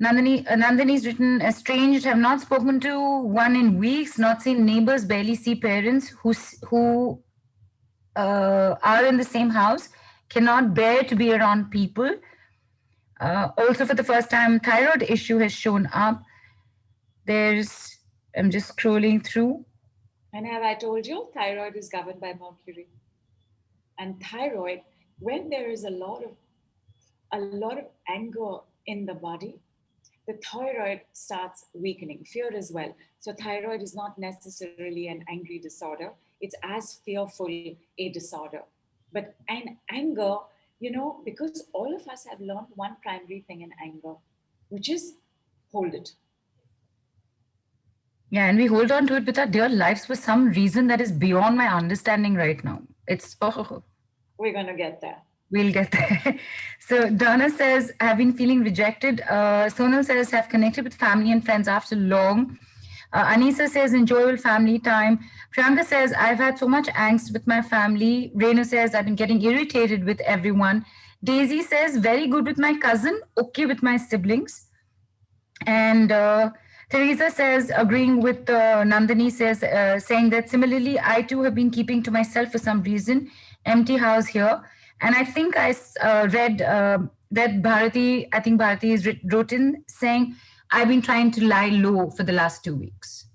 A: Nandini's written, estranged, have not spoken to one in weeks, not seen neighbors, barely see parents who are in the same house, cannot bear to be around people. Also, for the first time, thyroid issue has shown up. I'm just scrolling through.
B: And have I told you, thyroid is governed by Mercury. And thyroid, when there is a lot of anger in the body, the thyroid starts weakening, fear as well. So thyroid is not necessarily an angry disorder. It's as fearful a disorder. But an anger, because all of us have learned one primary thing in anger, which is hold it.
A: Yeah, and we hold on to it with our dear lives for some reason that is beyond my understanding right now.
B: We're going to get there.
A: We'll get there. So Donna says, I've been feeling rejected. Sonal says, have connected with family and friends after long. Anisa says, enjoyable family time. Priyanka says, I've had so much angst with my family. Renu says, I've been getting irritated with everyone. Daisy says, very good with my cousin, okay with my siblings. And Teresa says, agreeing with Nandini, says, saying that similarly, I too have been keeping to myself for some reason. Empty house here. And I think I read that Bharati, I think Bharati is wrote in saying, I've been trying to lie low for the last 2 weeks.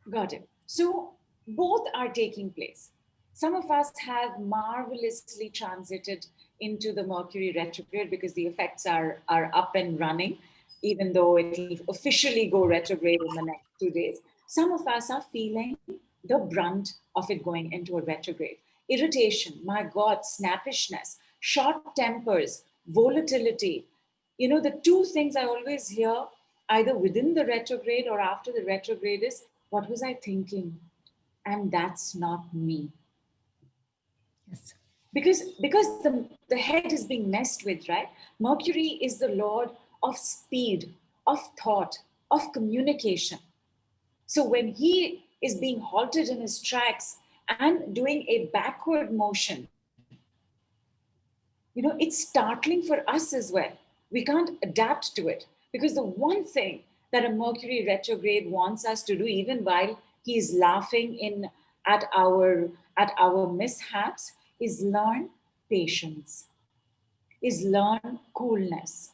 B: Got it. So both are taking place. Some of us have marvelously transited into the Mercury retrograde because the effects are up and running, even though it'll officially go retrograde in the next 2 days. Some of us are feeling the brunt of it going into a retrograde. Irritation, my God, snappishness, short tempers, volatility. The two things I always hear either within the retrograde or after the retrograde is, what was I thinking? And that's not me.
A: Yes.
B: Because the head is being messed with, right? Mercury is the lord of speed, of thought, of communication. So when he is being halted in his tracks and doing a backward motion, it's startling for us as well. We can't adapt to it because the one thing that a Mercury retrograde wants us to do, even while he's laughing in at our mishaps, is learn patience, is learn coolness,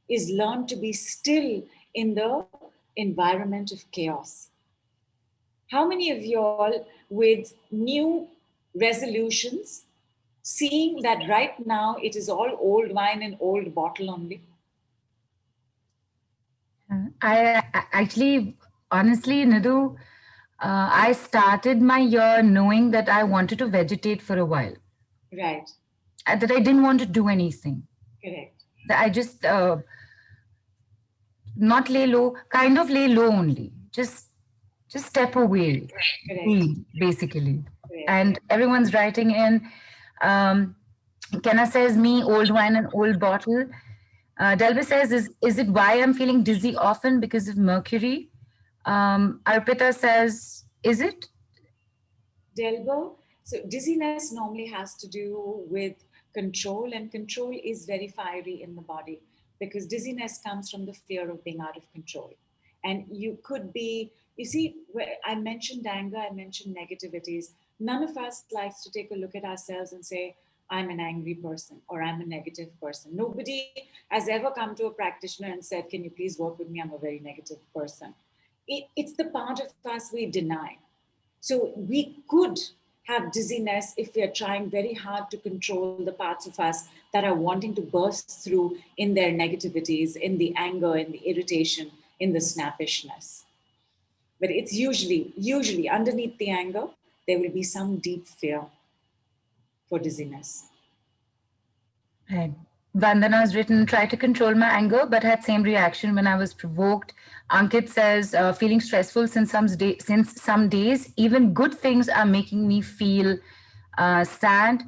B: is learn to be still in the environment of chaos. How many of y'all with new resolutions, seeing that right now it is all old wine and old bottle only?
A: Actually, honestly, Nidhu, I started my year knowing that I wanted to vegetate for a while,
B: Right,
A: that I didn't want to do anything.
B: correct.
A: That I just not lay low, kind of lay low only. Just step away,
B: Correct.
A: breathe, basically.
B: Correct.
A: And everyone's writing in. Um, Kenna says, me, old wine and old bottle. Delby says, is it why I'm feeling dizzy often because of Mercury? Arpita says, is it?
B: Delbo, so dizziness normally has to do with control, and control is very fiery in the body because dizziness comes from the fear of being out of control. And you could be, you see, I mentioned anger, I mentioned negativities. None of us likes to take a look at ourselves and say, I'm an angry person or I'm a negative person. Nobody has ever come to a practitioner and said, can you please work with me? I'm a very negative person. It's the part of us we deny. So we could have dizziness if we are trying very hard to control the parts of us that are wanting to burst through in their negativities, in the anger, in the irritation, in the snappishness. But it's usually underneath the anger, there will be some deep fear for dizziness.
A: Right. Vandana's written, try to control my anger, but had same reaction when I was provoked. Ankit says, feeling stressful since some days, even good things are making me feel sad.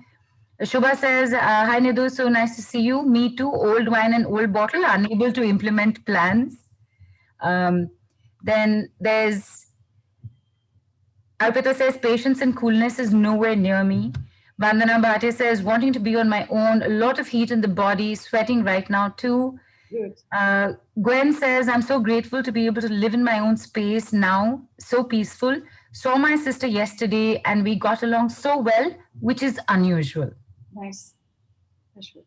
A: Shubha says, hi Nidhu, so nice to see you. Me too, old wine and old bottle, unable to implement plans. Um, then there's Arpita says, patience and coolness is nowhere near me. Vandana Bhatia says, wanting to be on my own, a lot of heat in the body, sweating right now too.
B: Good.
A: Gwen says, I'm so grateful to be able to live in my own space now, so peaceful. Saw my sister yesterday and we got along so well, which is unusual.
B: Nice. Ashwin.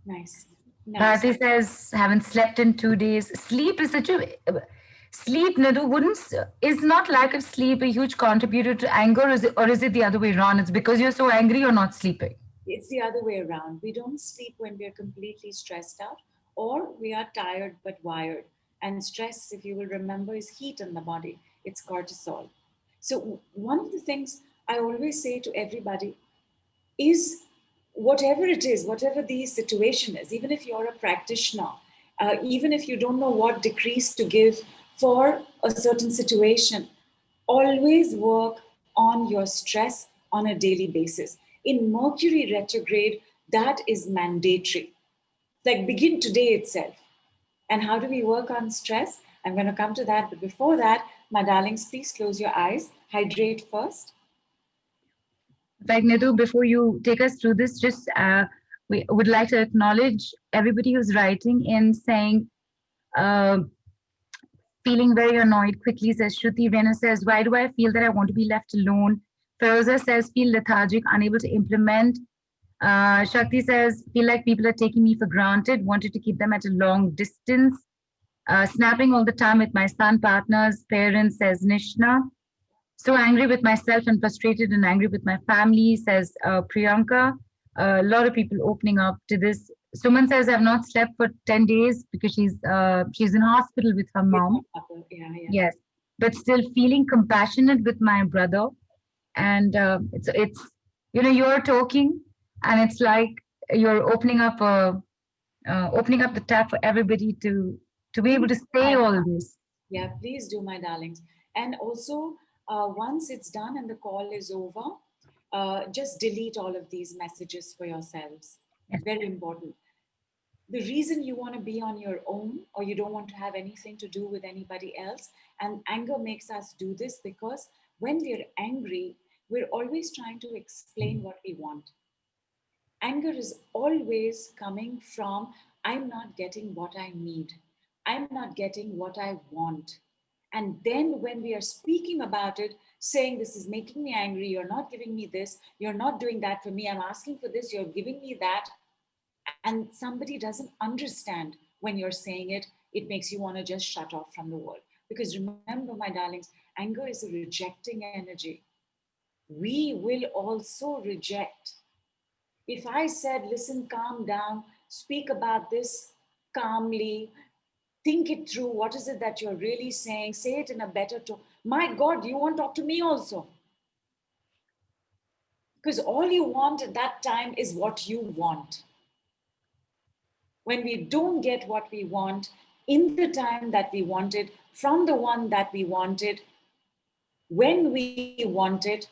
B: Nice. Nice.
A: Bharati says, haven't slept in 2 days. Sleep is such a sleep, Nadu, wouldn't is not lack of sleep a huge contributor to anger, or is it the other way around? It's because you're so angry you're not sleeping.
B: It's the other way around. We don't sleep when we are completely stressed out, or we are tired but wired. And stress, if you will remember, is heat in the body, it's cortisol. So, one of the things I always say to everybody is whatever it is, whatever the situation is, even if you're a practitioner, even if you don't know what decrees to give for a certain situation, always work on your stress on a daily basis. In Mercury retrograde, that is mandatory. Like begin today itself. And how do we work on stress? I'm going to come to that. But before that, my darlings, please close your eyes. Hydrate first.
A: Like Nidhu, before you take us through this, just we would like to acknowledge everybody who's writing in saying, uh, feeling very annoyed quickly, says Shruti. Rena says, why do I feel that I want to be left alone? Feroza says, feel lethargic, unable to implement. Shakti says, feel like people are taking me for granted, wanted to keep them at a long distance. Snapping all the time with my son partners, parents, says Nishna. So angry with myself and frustrated and angry with my family, says Priyanka. A lot of people opening up to this. Suman says, I've not slept for 10 days because she's in hospital with her mom.
B: Yeah, yeah.
A: Yes, but still feeling compassionate with my brother. And it's you're talking, and it's like you're opening up the tap for everybody to be able
B: Please,
A: to say all this.
B: yeah, please do, my darlings. And also, once it's done and the call is over, just delete all of these messages for yourselves.
A: Yes.
B: Very important. The reason you want to be on your own or you don't want to have anything to do with anybody else, and anger makes us do this because when we're angry, we're always trying to explain what we want. Anger is always coming from, I'm not getting what I need, I'm not getting what I want. And then when we are speaking about it, saying, this is making me angry, you're not giving me this, you're not doing that for me, I'm asking for this, you're giving me that, and somebody doesn't understand when you're saying it, it makes you want to just shut off from the world. Because remember, my darlings, anger is a rejecting energy. We will also reject. If I said, listen, calm down, speak about this calmly, think it through, what is it that you're really saying, say it in a better tone. My God, you won't talk to me also. Because all you want at that time is what you want. When we don't get what we want in the time that we wanted, from the one that we wanted, when we want it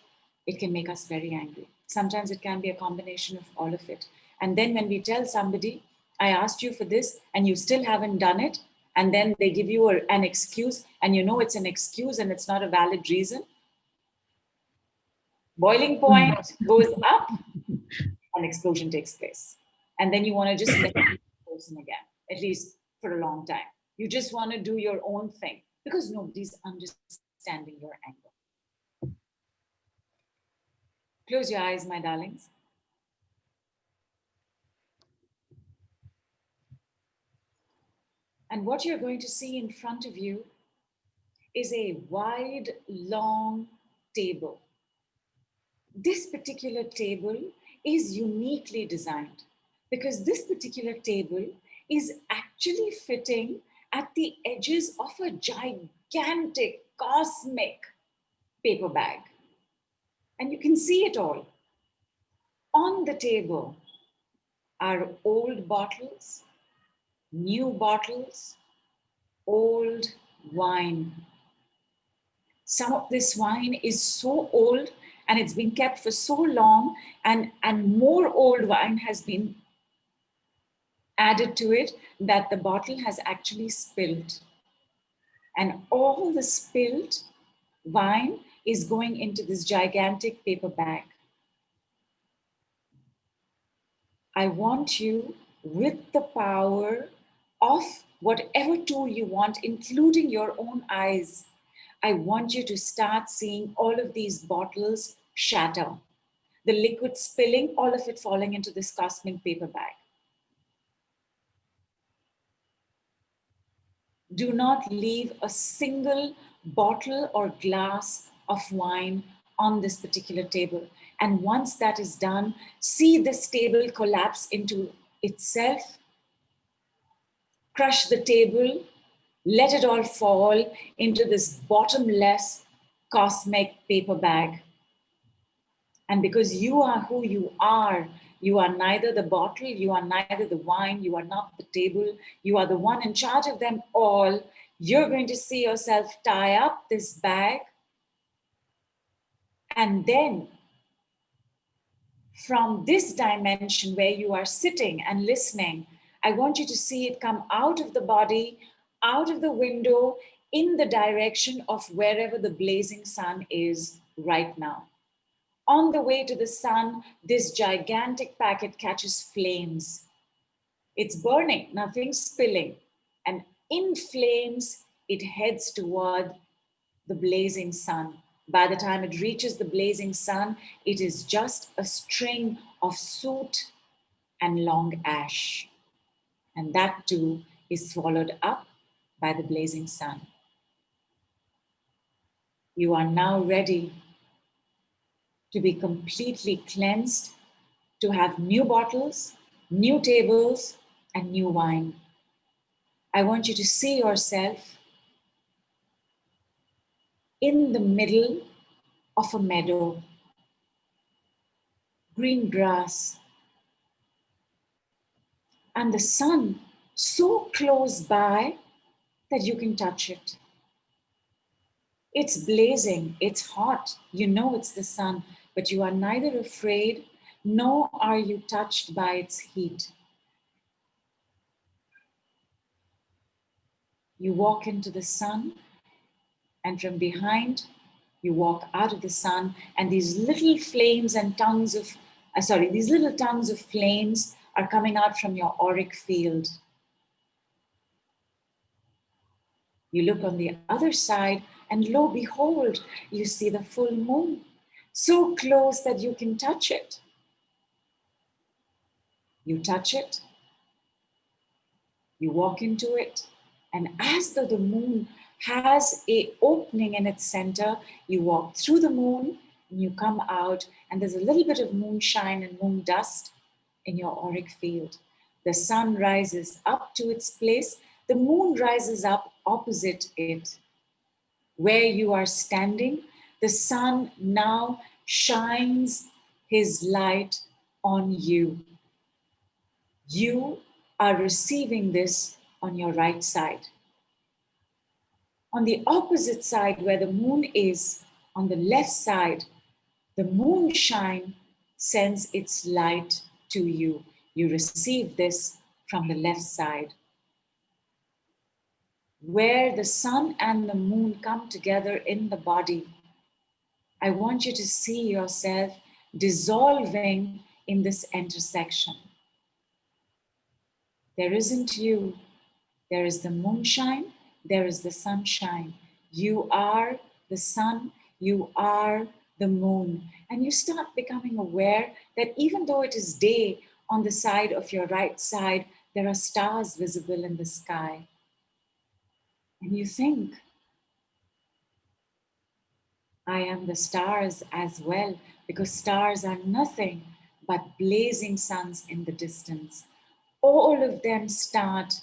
B: can make us very angry. Sometimes it can be a combination of all of it. And then when we tell somebody, I asked you for this and you still haven't done it, and then they give you an excuse, and you know it's an excuse and it's not a valid reason, boiling point goes up, an explosion takes place. And then you want to just never meet the person again, at least for a long time. You just want to do your own thing because nobody's understanding your anger. Close your eyes, my darlings. And what you're going to see in front of you is a wide, long table. This particular table is uniquely designed because this particular table is actually fitting at the edges of a gigantic, cosmic paper bag. And you can see it all. On the table are old bottles, new bottles, old wine. Some of this wine is so old and it's been kept for so long, and more old wine has been added to it that the bottle has actually spilled. And all the spilled wine is going into this gigantic paper bag. I want you, with the power of whatever tool you want, including your own eyes, I want you to start seeing all of these bottles shatter. The liquid spilling, all of it falling into this cosmic paper bag. Do not leave a single bottle or glass of wine on this particular table. And once that is done, see this table collapse into itself, crush the table, let it all fall into this bottomless cosmic paper bag. And because you are who you are neither the bottle, you are neither the wine, you are not the table, you are the one in charge of them all. You're going to see yourself tie up this bag. And then from this dimension where you are sitting and listening, I want you to see it come out of the body, out of the window, in the direction of wherever the blazing sun is right now. On the way to the sun, this gigantic packet catches flames. It's burning, nothing's spilling. And in flames, it heads toward the blazing sun. By the time it reaches the blazing sun, it is just a string of soot and long ash. And that too is swallowed up by the blazing sun. You are now ready to be completely cleansed, to have new bottles, new tables, and new wine. I want you to see yourself in the middle of a meadow, green grass, and the sun so close by that you can touch it. It's blazing, it's hot, you know it's the sun, but you are neither afraid nor are you touched by its heat. You walk into the sun, and from behind, you walk out of the sun, and these little flames and tongues of, these little tongues of flames are coming out from your auric field. You look on the other side, and lo, behold, you see the full moon, so close that you can touch it. You touch it, you walk into it, and as though the moon has an opening in its center, you walk through the moon, and you come out, and there's a little bit of moonshine and moon dust in your auric field. The sun rises up to its place, the moon rises up opposite it. Where you are standing, the sun now shines his light on you. You are receiving this on your right side. On the opposite side, where the moon is, on the left side, the moonshine sends its light to you. You receive this from the left side. Where the sun and the moon come together in the body, I want you to see yourself dissolving in this intersection. There isn't you, there is the moonshine, there is the sunshine. You are the sun, you are the moon. And you start becoming aware that even though it is day on the side of your right side, there are stars visible in the sky. And you think, I am the stars as well, because stars are nothing but blazing suns in the distance. All of them start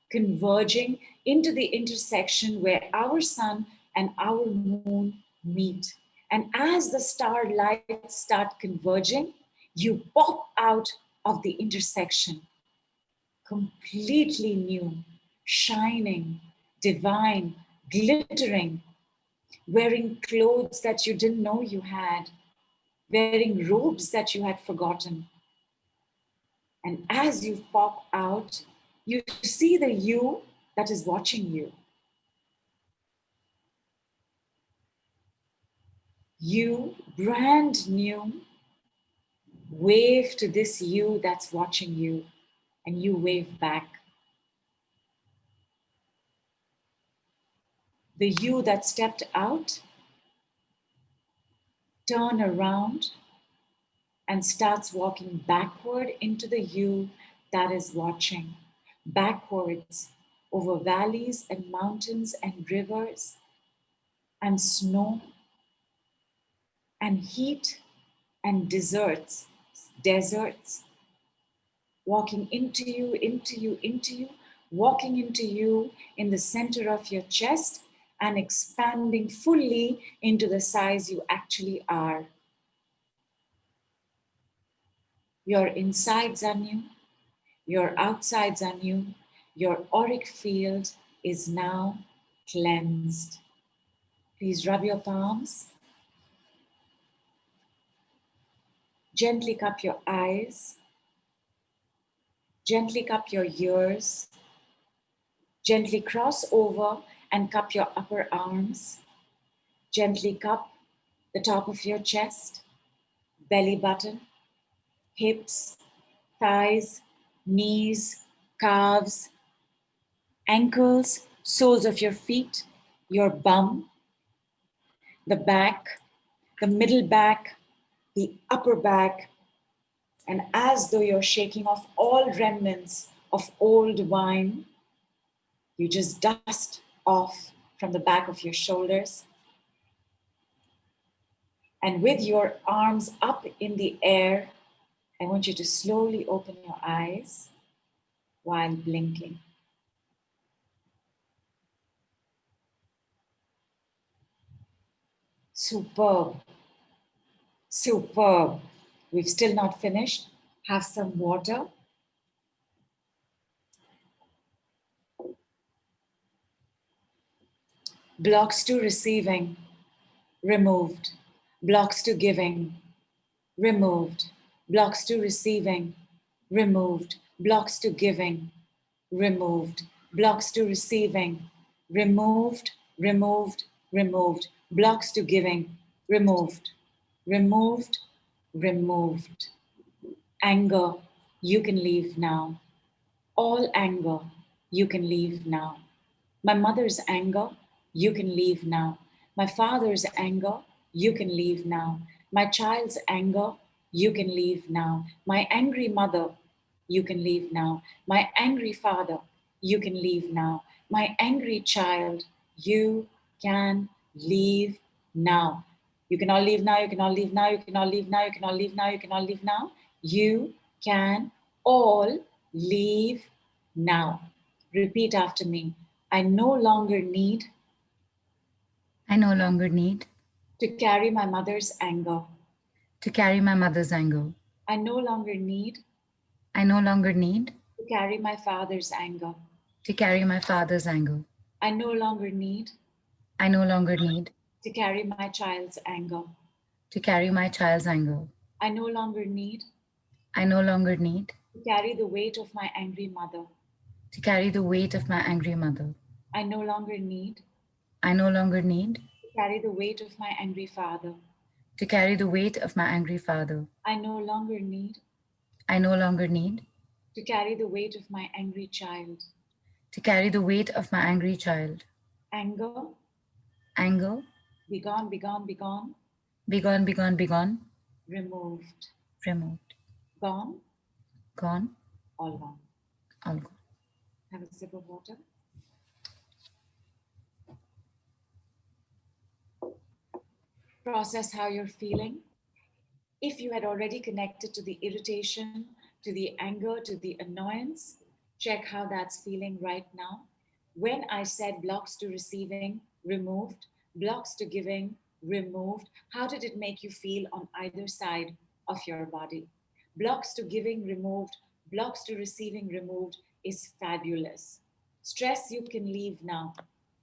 B: converging into the intersection where our sun and our moon meet. And as the star lights start converging, you pop out of the intersection, completely new, shining, divine, glittering, wearing clothes that you didn't know you had, wearing robes that you had forgotten. And as you pop out, you see the you that is watching you. You, brand new, wave to this you that's watching you, and you wave back. The you that stepped out, turn around and starts walking backward into the you that is watching, backwards over valleys and mountains and rivers and snow and heat and deserts, walking into you, into you, into you, walking into you in the center of your chest and expanding fully into the size you actually are. Your insides are new, your outsides are new, your auric field is now cleansed. Please rub your palms. Gently cup your eyes. Gently cup your ears. Gently cross over and cup your upper arms. Gently cup the top of your chest, belly button, hips, thighs, knees, calves, ankles, soles of your feet, your bum, the back, the middle back, the upper back, and as though you're shaking off all remnants of old wine, you just dust off from the back of your shoulders. And with your arms up in the air, I want you to slowly open your eyes while blinking. Superb. Superb. We've still not finished. Have some water. Blocks to receiving, removed. Blocks to giving, removed. Blocks to receiving, removed. Blocks to giving, removed. Blocks to receiving, removed, removed, removed. Blocks to giving, removed, removed, removed. Anger, you can leave now. All anger, you can leave now. My mother's anger, you can leave now. My father's anger, you can leave now. My child's anger, you can leave now. My angry mother, you can leave now. My angry father, you can leave now. My angry child, you can leave now. You can all leave now, you can all leave now, you can all leave now, you can all leave now, you can all leave now. You can all leave now. Repeat after me. I no longer need
A: I no longer need
B: to carry my mother's anger.
A: to carry my mother's anger.
B: I no longer need
A: I no longer need
B: to carry my father's anger.
A: to carry my father's anger.
B: I no longer need
A: I no longer need
B: to carry my child's anger.
A: to carry my child's anger.
B: I no longer need
A: I no longer need
B: to carry the weight of my angry mother.
A: to carry the weight of my angry mother.
B: I no longer need
A: I no longer need
B: to carry the weight of my angry father.
A: to carry the weight of my angry father.
B: I no longer need
A: I no longer need
B: to carry the weight of my angry child.
A: to carry the weight of my angry child.
B: Anger,
A: Anger,
B: be gone, be gone, be gone.
A: be gone, be gone, be gone.
B: Removed.
A: Removed,
B: Gone,
A: gone,
B: all gone.
A: all gone.
B: Have a sip of water. Process how you're feeling. If you had already connected to the irritation, to the anger, to the annoyance, check how that's feeling right now. When I said blocks to receiving, removed, blocks to giving, removed, how did it make you feel on either side of your body? blocks to giving removed, blocks to receiving removed is fabulous. Stress you can leave now.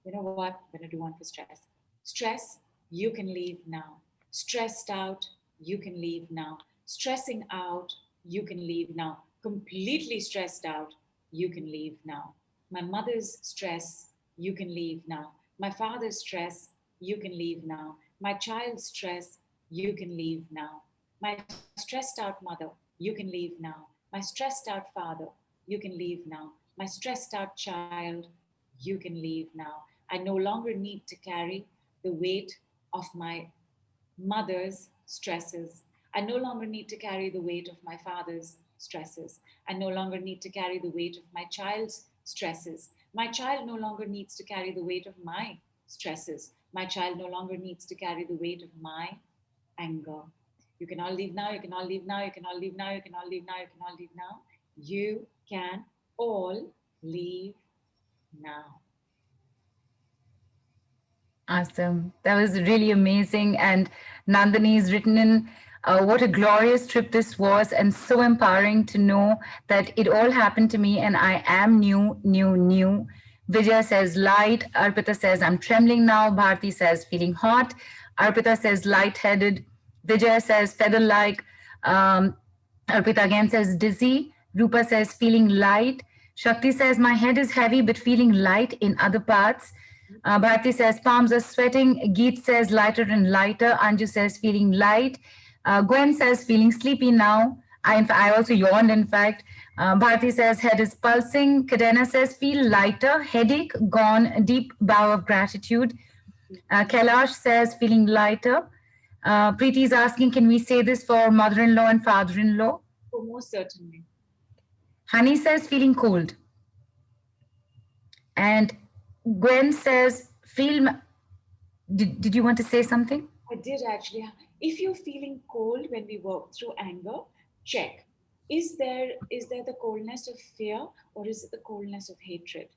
B: You know what? I'm going to do one for stress. Stress you can leave now. Stressed out you can leave now. Stressing out you can leave now. Completely stressed out you can leave now. My mother's stress you can leave now. My father's stress you can leave now. My child's stress you can leave now. My stressed out mother you can leave now. My stressed out father you can leave now. My stressed out child you can leave now. I no longer need to carry the weight of my mother's stresses. I no longer need to carry the weight of my father's stresses. I no longer need to carry the weight of my child's stresses. My child no longer needs to carry the weight of my stresses. My child no longer needs to carry the weight of my anger. You can all leave now, you can all leave now, you can all leave now, you can all leave now, you can all leave now. You can all leave now.
A: Awesome. That was really amazing. And Nandini's written in what a glorious trip this was, and so empowering to know that it all happened to me and I am new, new, new. Vijay says light. Arpita says I'm trembling now. Bharti says feeling hot. Arpita says lightheaded. Vijay says feather like. Um, Arpita again says dizzy. Rupa says feeling light. Shakti says my head is heavy but feeling light in other parts. Bharti says palms are sweating. Geet says lighter and lighter. Anju says feeling light. Gwen says feeling sleepy now. I also yawned, in fact. Bharti says head is pulsing. Kadena says feel lighter. Headache gone. Deep bow of gratitude. Kailash says feeling lighter. Preeti is asking, can we say this for mother-in-law and father-in-law?
B: Oh, most certainly.
A: Honey says feeling cold. And Gwen says, did you want to say something?
B: I did actually. If you're feeling cold when we work through anger, check. Is there the coldness of fear or is it the coldness of hatred?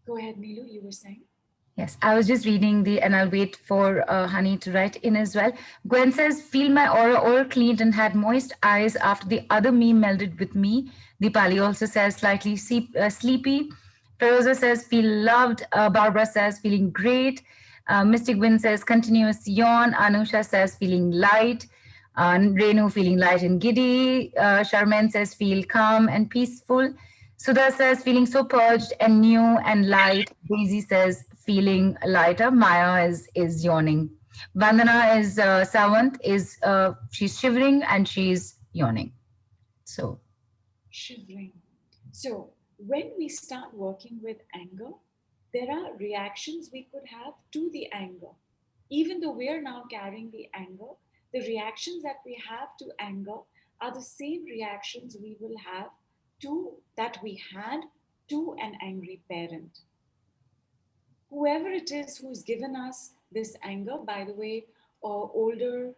B: Go ahead, Neelu, you were saying?
A: Yes, I was just reading and I'll wait for Honey to write in as well. Gwen says, feel my aura all cleaned and had moist eyes after the other me melded with me. Deepali also says, slightly sleepy. Feroza says, feel loved. Barbara says, feeling great. Mystic Wind says, continuous yawn. Anusha says, feeling light. Renu feeling light and giddy. Charmaine says, feel calm and peaceful. Sudha says, feeling so purged and new and light. Daisy says, feeling lighter. Maya is yawning. Vandana is Savant is she's shivering and she's yawning. So
B: Shivering. So, when we start working with anger, there are reactions we could have to the anger. Even though we're now carrying the anger, the reactions that we have to anger are the same reactions we will have to that we had to an angry parent. Whoever it is who's given us this anger, by the way, older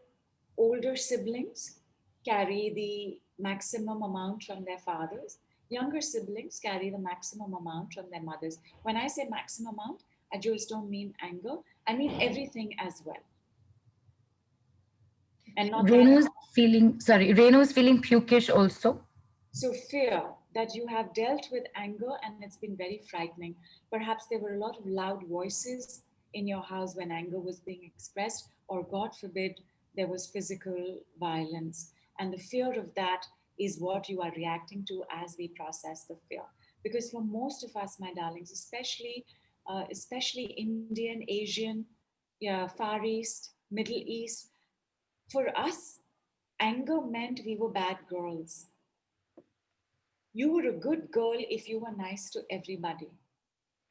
B: siblings carry the maximum amount from their fathers. Younger siblings carry the maximum amount from their mothers. When I say maximum amount, I just don't mean anger, I mean everything as well. And not that.
A: Renu's feeling pukish also.
B: So, fear that you have dealt with anger and it's been very frightening. Perhaps there were a lot of loud voices in your house when anger was being expressed, or God forbid, there was physical violence. And the fear of that is what you are reacting to as we process the fear. Because for most of us, my darlings, especially Indian, Asian, yeah, Far East, Middle East, for us, anger meant we were bad girls. You were a good girl if you were nice to everybody.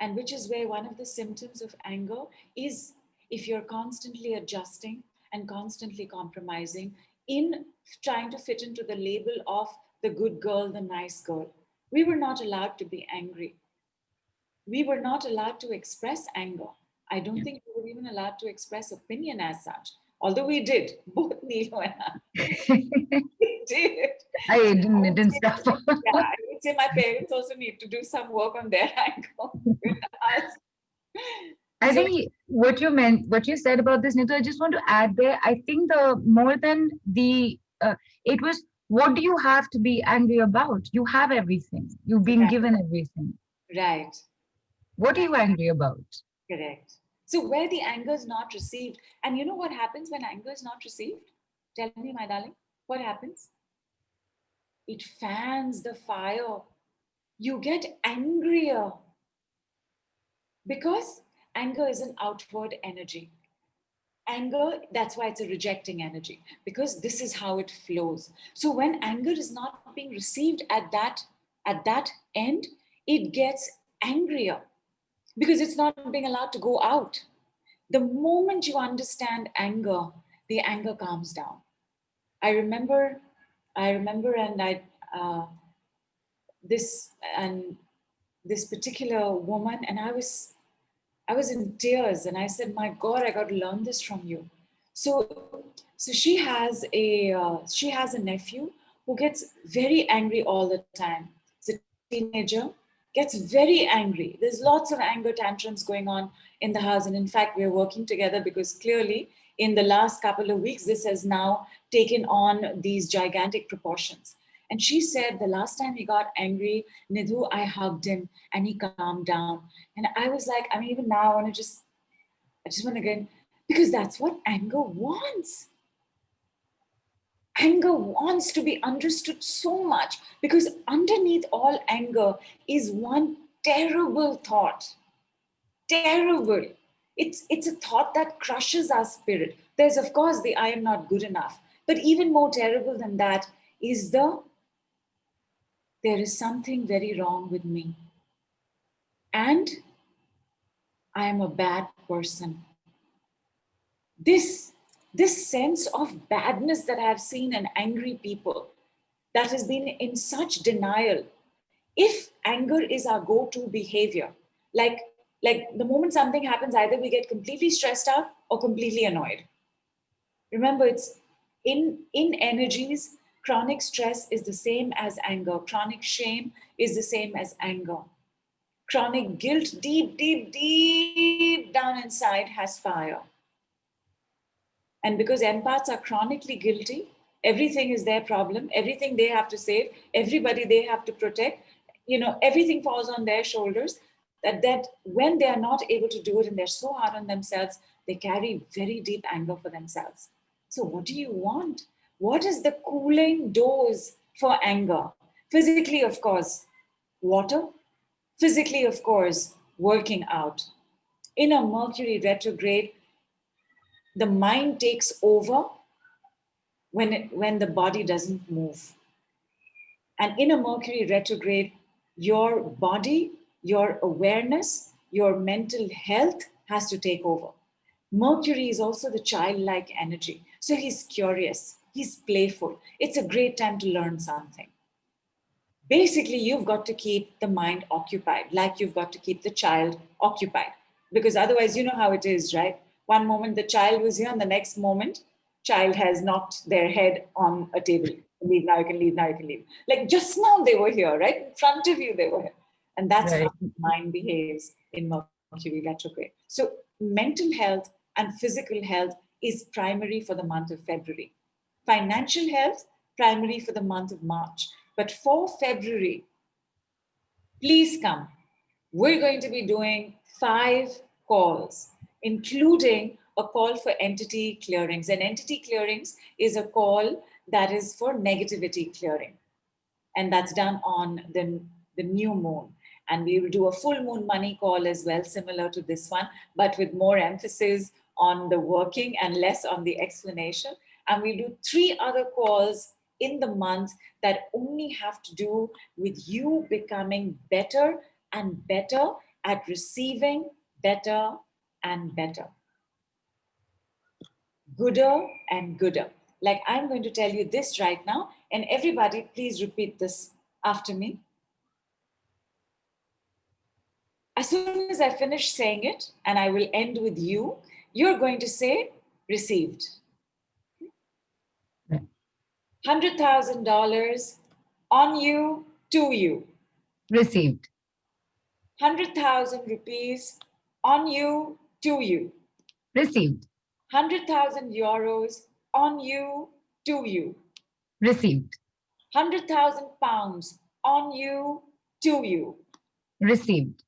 B: And which is where one of the symptoms of anger is if you're constantly adjusting and constantly compromising in trying to fit into the label of the good girl, the nice girl. We were not allowed to be angry. We were not allowed to express anger. I don't think we were even allowed to express opinion as such. Although we did, both Neelo and I. We did.
A: I
B: So
A: didn't stop.
B: yeah, I would say my parents also need to do some work on their anger with us.
A: I
B: So
A: think what you meant, what you said about this, Nitu, I just want to add there. I think the more than the, it was, what do you have to be angry about? You have everything. You've been
B: right,
A: given everything.
B: right,
A: What are
B: right,
A: you angry about?
B: correct. So where the anger is not received, and you know what happens when anger is not received? Tell me, my darling, what happens? It fans the fire. You get angrier because anger is an outward energy. Anger, that's why it's a rejecting energy, because this is how it flows. So when anger is not being received at that end, it gets angrier because it's not being allowed to go out. The moment you understand anger, the anger calms down. I remember, I remember, and uh, this and this particular woman, and I was in tears, and I said, "My God, I got to learn this from you." So she has a nephew who gets very angry all the time. He's a teenager, gets very angry. There's lots of anger tantrums going on in the house, and in fact, we're working together because clearly, in the last couple of weeks, this has now taken on these gigantic proportions. And she said the last time he got angry, Nidhu, I hugged him and he calmed down. And I was like, I mean, even now I just want to get, because that's what anger wants. Anger wants to be understood so much because underneath all anger is one terrible thought. Terrible. It's a thought that crushes our spirit. There's, of course, the I am not good enough. But even more terrible than that is there is something very wrong with me. And I am a bad person. This sense of badness that I have seen in angry people, that has been in such denial. If anger is our go-to behavior, like like the moment something happens, either we get completely stressed out or completely annoyed. Remember, it's in energies. Chronic stress is the same as anger. Chronic shame is the same as anger. Chronic guilt, deep, deep, deep down inside, has fire. And because empaths are chronically guilty, everything is their problem, everything they have to save, everybody they have to protect, everything falls on their shoulders. That when they are not able to do it and they're so hard on themselves, they carry very deep anger for themselves. So, what do you want? What is the cooling dose for anger? Physically, of course, water. Physically, of course, working out. In a Mercury retrograde, the mind takes over when the body doesn't move. And in a Mercury retrograde, your body, your awareness, your mental health has to take over. Mercury is also the childlike energy. So he's curious, he's playful. It's a great time to learn something. Basically, you've got to keep the mind occupied, like you've got to keep the child occupied. Because otherwise, you know how it is, right? One moment the child was here, and the next moment, child has knocked their head on a table. Leave now, you can leave now, you can leave. Like just now they were here, right? In front of you, they were here. And that's how
A: Right.
B: the mind behaves in Mercury retrograde. So mental health and physical health is primary for the month of February. Financial health, primary for the month of March. But for February, please come. We're going to be doing 5 calls, including a call for entity clearings. And entity clearings is a call that is for negativity clearing. And that's done on the new moon. And we will do a full moon money call as well, similar to this one, but with more emphasis on the working and less on the explanation. And we'll do 3 other calls in the month that only have to do with you becoming better and better at receiving better and better, gooder and gooder. Like I'm going to tell you this right now, and everybody, please repeat this after me. As soon as I finish saying it, and I will end with you're going to say received.
A: Right.
B: $100,000 on you, to you.
A: Received.
B: 100,000 rupees on you, to you.
A: Received.
B: 100,000 euros on you, to you.
A: Received.
B: 100,000 pounds on you, to you.
A: Received.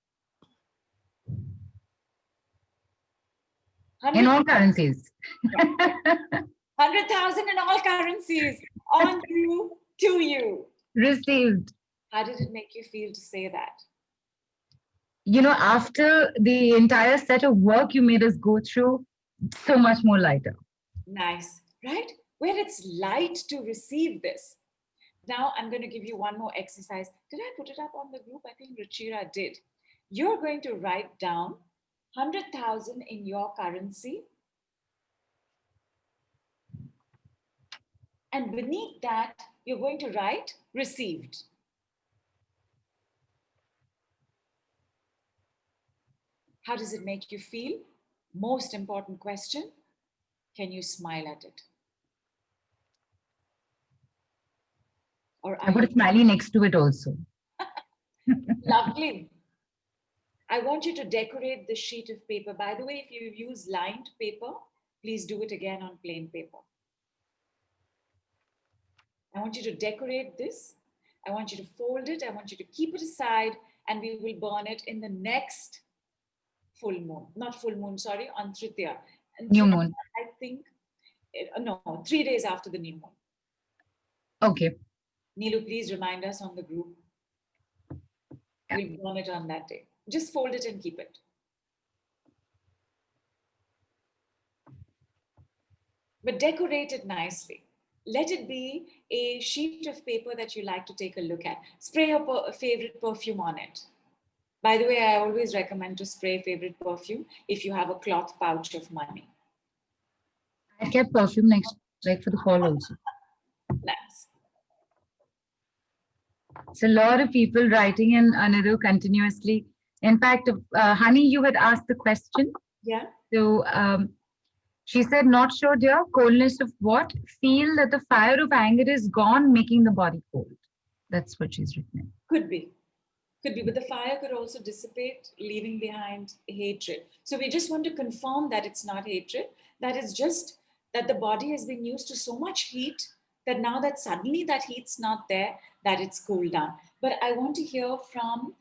A: In
B: 100,
A: all currencies.
B: 100,000 in all currencies on you, to you.
A: Received.
B: How did it make you feel to say that?
A: You know, after the entire set of work you made us go through, so much more lighter.
B: Nice, right? Where it's light to receive this. Now I'm going to give you one more exercise. Did I put it up on the group? I think Ruchira did. You're going to write down 100,000 in your currency. And beneath that, you're going to write received. How does it make you feel? Most important question. Can you smile at it? Or
A: I
B: are
A: put
B: you
A: a smiley next to it also.
B: lovely? I want you to decorate the sheet of paper. By the way, if you use lined paper, please do it again on plain paper. I want you to decorate this. I want you to fold it. I want you to keep it aside, and we will burn it in the next full moon. Not full moon, sorry, on Tritiya. And
A: New moon.
B: I think, no, 3 days after the new moon.
A: Okay.
B: Neelu, please remind us on the group. We'll burn it on that day. Just fold it and keep it. But decorate it nicely. Let it be a sheet of paper that you like to take a look at. Spray your favorite perfume on it. By the way, I always recommend to spray favorite perfume if you have a cloth pouch of money.
A: I kept perfume next, like for the fall also.
B: Nice.
A: So a lot of people writing in Nidhu continuously. In fact, Honey, you had asked the question.
B: Yeah.
A: So she said, not sure, dear. Coldness of what? Feel that the fire of anger is gone, making the body cold. That's what she's written.
B: Could be. Could be, but the fire could also dissipate, leaving behind hatred. So we just want to confirm that it's not hatred, that it's just that the body has been used to so much heat that now that suddenly that heat's not there, that it's cooled down. But I want to hear from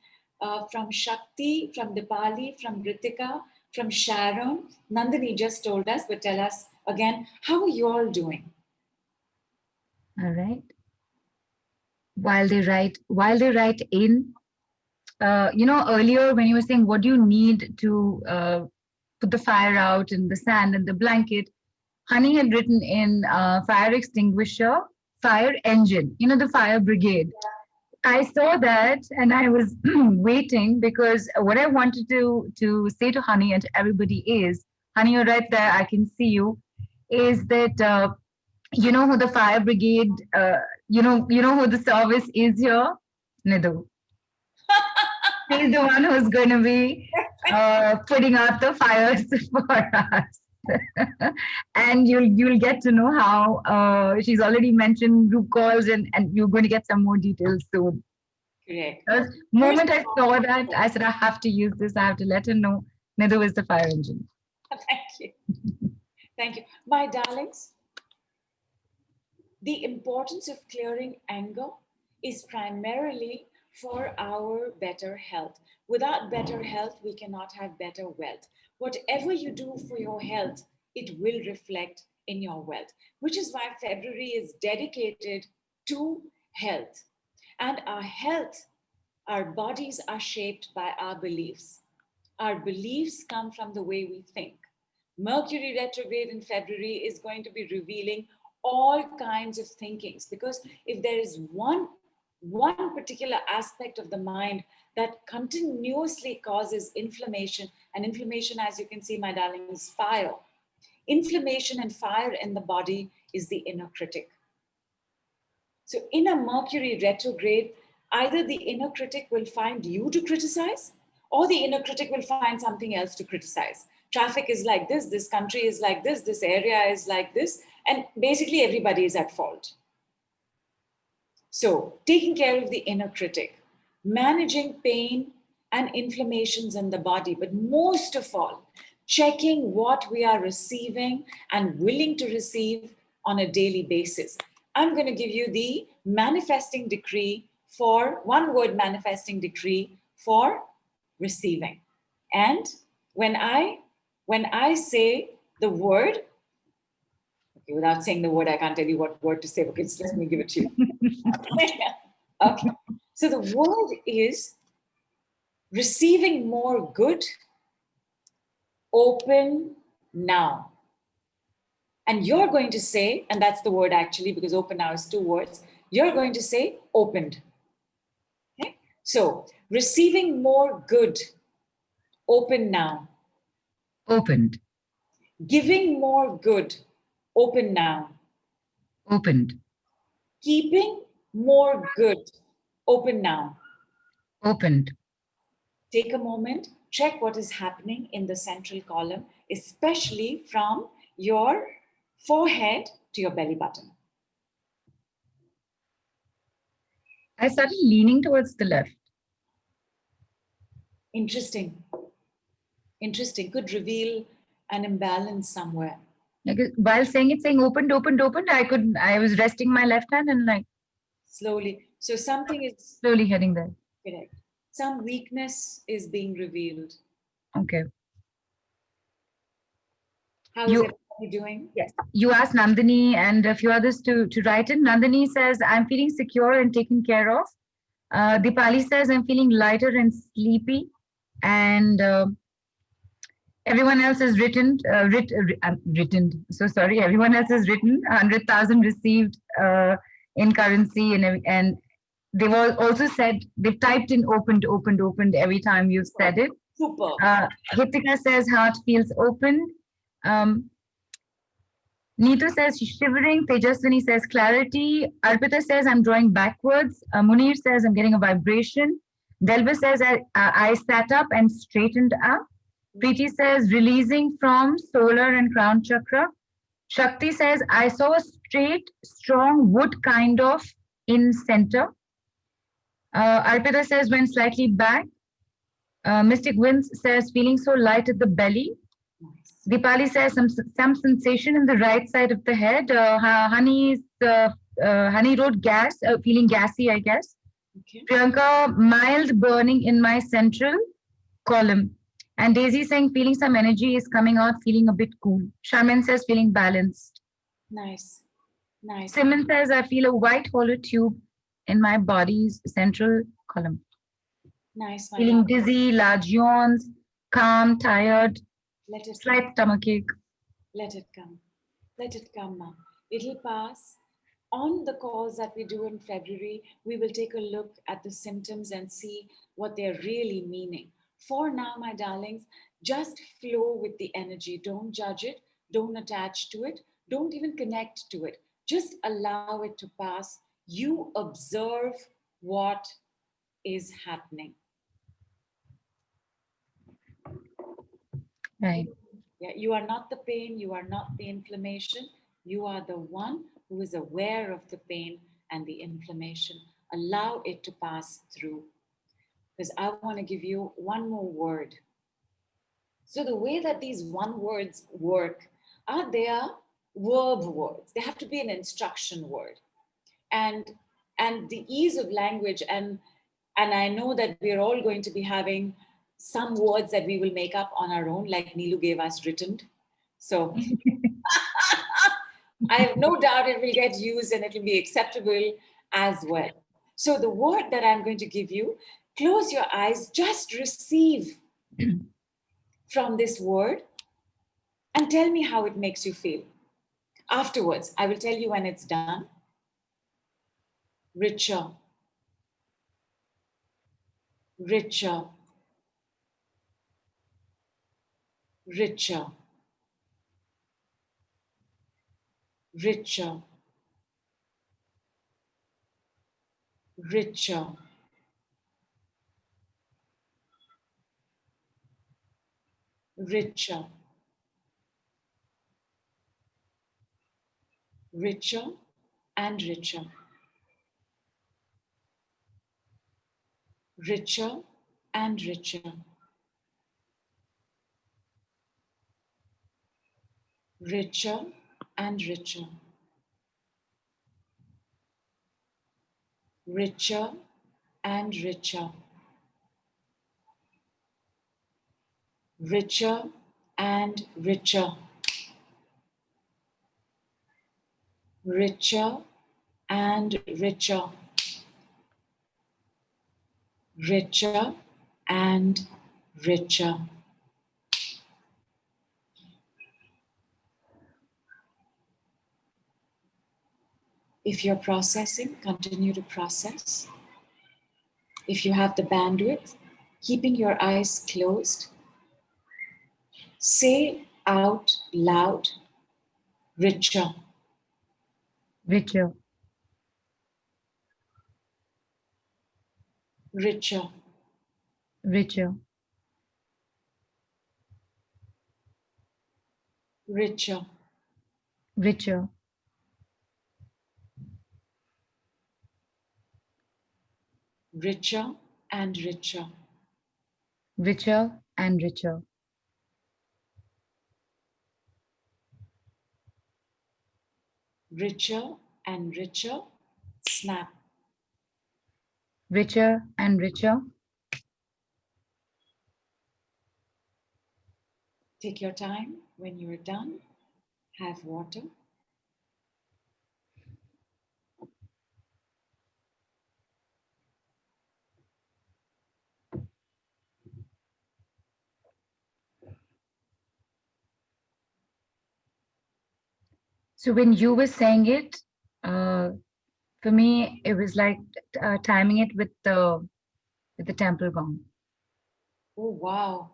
B: Shakti, from Dipali, from Ritika, from Sharon. Nandini just told us, but tell us again, how are you all doing?
A: All right. While they write in, earlier when you were saying, what do you need to put the fire out in the sand and the blanket? Honey had written in fire extinguisher, fire engine, the fire brigade. I saw that and I was waiting because what I wanted to say to Honey and to everybody is, Honey, you're right there, I can see you, is that you know who the fire brigade, you know who the service is here? Nidhu. He's the one who's going to be putting out the fires for us. And you'll get to know how she's already mentioned group calls and you're going to get some more details soon.
B: Correct.
A: The moment I saw that, I said, I have to use this. I have to let her know Nidhu is the fire engine.
B: Thank you. Thank you. My darlings, the importance of clearing anger is primarily for our better health. Without better health, we cannot have better wealth. Whatever you do for your health, it will reflect in your wealth, which is why February is dedicated to health. And our health, our bodies are shaped by our beliefs. Our beliefs come from the way we think. Mercury retrograde in February is going to be revealing all kinds of thinkings, because if there is one particular aspect of the mind that continuously causes inflammation, and inflammation, as you can see, my darling, is fire. Inflammation and fire in the body is the inner critic. So in a Mercury retrograde, either the inner critic will find you to criticize, or the inner critic will find something else to criticize. Traffic is like this country is like this area is like this, and basically everybody is at fault. So taking care of the inner critic, managing pain and inflammations in the body, but most of all, checking what we are receiving and willing to receive on a daily basis. I'm going to give you the manifesting decree for one word manifesting decree for receiving. And when I say the word, okay, without saying the word, I can't tell you what word to say. Okay, just let me give it to you. Okay. So the word is receiving more good, open now. And you're going to say, and that's the word actually, because open now is 2 words, you're going to say opened. Okay? So receiving more good, open now.
A: Opened.
B: Giving more good, open now.
A: Opened.
B: Keeping more good, open now.
A: Opened.
B: Take a moment, check what is happening in the central column, especially from your forehead to your belly button.
A: I started leaning towards the left.
B: Interesting. Interesting. Could reveal an imbalance somewhere.
A: Like while saying opened, opened, opened, I was resting my left hand and like
B: Slowly. So something is
A: slowly heading there.
B: correct. Some weakness is being revealed.
A: Okay.
B: How is everybody doing?
A: Yes. You asked Nandini and a few others to write in. Nandini says, I'm feeling secure and taken care of. Dipali says, I'm feeling lighter and sleepy. And everyone else has written. So sorry, everyone else has written 100,000 received in currency. And they've also said, they've typed in opened, opened, opened every time you've said it.
B: Super.
A: Hitika says, heart feels open. Neetu says shivering. Tejaswini says clarity. Arpita says I'm drawing backwards. Munir says I'm getting a vibration. Delva says I sat up and straightened up. Preeti says releasing from solar and crown chakra. Shakti says I saw a straight, strong wood kind of in center. Arpita says went slightly back. Mystic Winds says feeling so light at the belly.
B: Nice.
A: Dipali says some sensation in the right side of the head. Honey wrote gas, feeling gassy, I guess.
B: Okay.
A: Priyanka, mild burning in my central column. And Daisy saying feeling some energy is coming out, feeling a bit cool. Sharmin says feeling balanced.
B: Nice. Nice.
A: Simon says I feel a white hollow tube in my body's central column.
B: Nice.
A: Feeling dizzy, large yawns, calm, tired,
B: Let it
A: slight stomachache.
B: Let it come. Let it come, ma'am. It'll pass. On the calls that we do in February, we will take a look at the symptoms and see what they're really meaning. For now, my darlings, just flow with the energy. Don't judge it. Don't attach to it. Don't even connect to it. Just allow it to pass. You observe what is happening.
A: Right.
B: Yeah, you are not the pain, you are not the inflammation. You are the one who is aware of the pain and the inflammation. Allow it to pass through. Because I want to give you one more word. So, the way that these one words work are they are verb words. They have to be an instruction word. And the ease of language and I know that we're all going to be having some words that we will make up on our own, like Neelu gave us written. So I have no doubt it will get used and it will be acceptable as well. So the word that I'm going to give you, close your eyes, just receive from this word and tell me how it makes you feel. Afterwards, I will tell you when it's done. Richer, richer, richer, richer, richer, richer, richer, and richer, richer and richer, richer and richer, richer and richer, richer and richer, richer and richer, richer and richer. If you're processing, continue to process. If you have the bandwidth, keeping your eyes closed, say out loud, richer,
A: Richer,
B: richer,
A: richer,
B: richer,
A: richer,
B: richer and richer,
A: richer and richer,
B: richer and richer, snap.
A: richer and richer.
B: Take your time. When you're done, have water.
A: So when you were saying it, uh, for me, it was like timing it with the temple gong.
B: Oh, wow.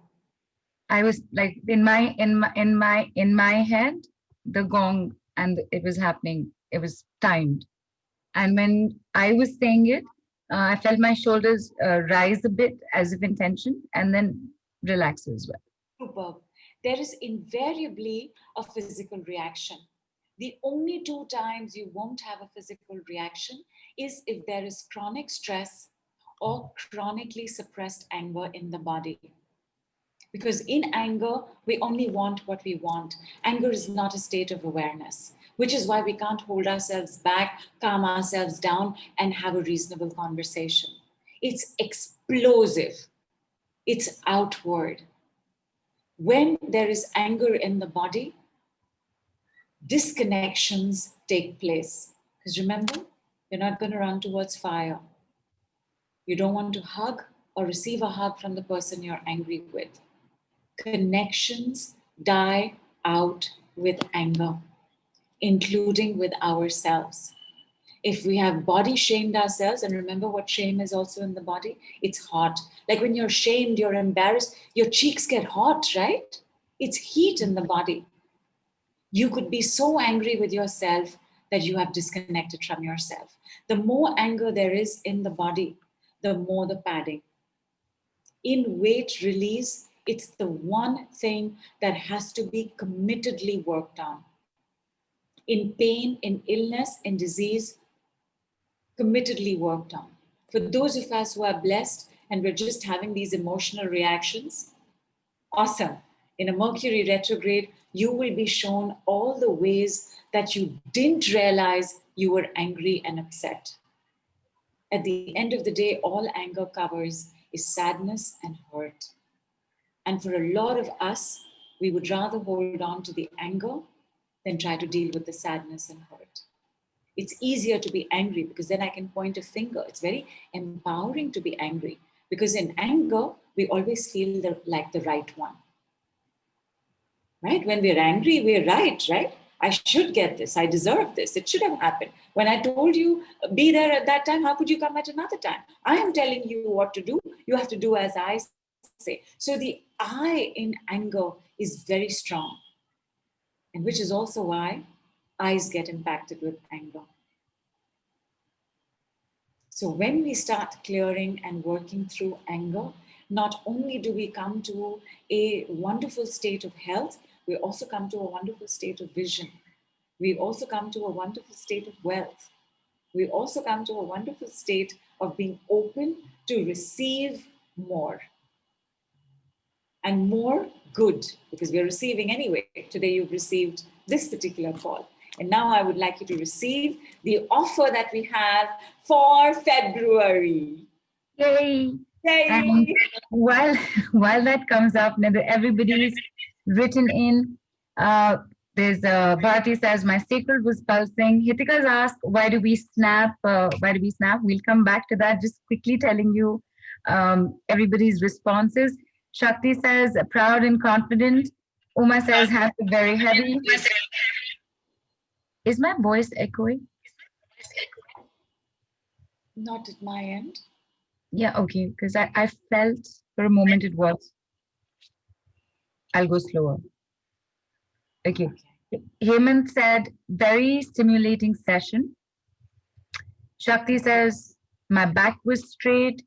A: I was like in my head, the gong and it was happening. It was timed, and when I was saying it, I felt my shoulders rise a bit as if in tension, and then relax as well.
B: Superb. There is invariably a physical reaction. The only two times you won't have a physical reaction is if there is chronic stress or chronically suppressed anger in the body. Because in anger, we only want what we want. Anger is not a state of awareness, which is why we can't hold ourselves back, calm ourselves down, and have a reasonable conversation. It's explosive, it's outward. When there is anger in the body, disconnections take place. Because remember, you're not going to run towards fire. You don't want to hug or receive a hug from the person you're angry with. Connections die out with anger, including with ourselves. If we have body shamed ourselves, and remember what shame is also in the body, it's hot. Like when you're shamed, you're embarrassed, your cheeks get hot, right? It's heat in the body. You could be so angry with yourself that you have disconnected from yourself. The more anger there is in the body, the more the padding. In weight release, it's the one thing that has to be committedly worked on. In pain, in illness, in disease, committedly worked on. For those of us who are blessed and we're just having these emotional reactions, awesome. In a Mercury retrograde, you will be shown all the ways that you didn't realize you were angry and upset. At the end of the day, all anger covers is sadness and hurt. And for a lot of us, we would rather hold on to the anger than try to deal with the sadness and hurt. It's easier to be angry because then I can point a finger. It's very empowering to be angry because in anger, we always feel like the right one. Right? When we're angry, we're right? I should get this. I deserve this. It should have happened. When I told you be there at that time, how could you come at another time? I am telling you what to do. You have to do as I say. So the I in anger is very strong, and which is also why eyes get impacted with anger. So when we start clearing and working through anger, not only do we come to a wonderful state of health, we also come to a wonderful state of vision. We also come to a wonderful state of wealth. We also come to a wonderful state of being open to receive more. And more good, because we're receiving anyway. Today you've received this particular call. And now I would like you to receive the offer that we have for February.
A: Yay! And
B: Yay!
A: while while that comes up, now that everybody's written in. Uh, there's Bharati says my sacral was pulsing. Hitika's asked why do we snap? Why do we snap? We'll come back to that. Just quickly telling you everybody's responses. Shakti says proud and confident. Uma says hands are very heavy. Is my voice echoing?
B: Not at my end.
A: Yeah, okay. Because I felt for a moment it was. I'll go slower. Okay. Hemant said, very stimulating session. Shakti says, my back was straight.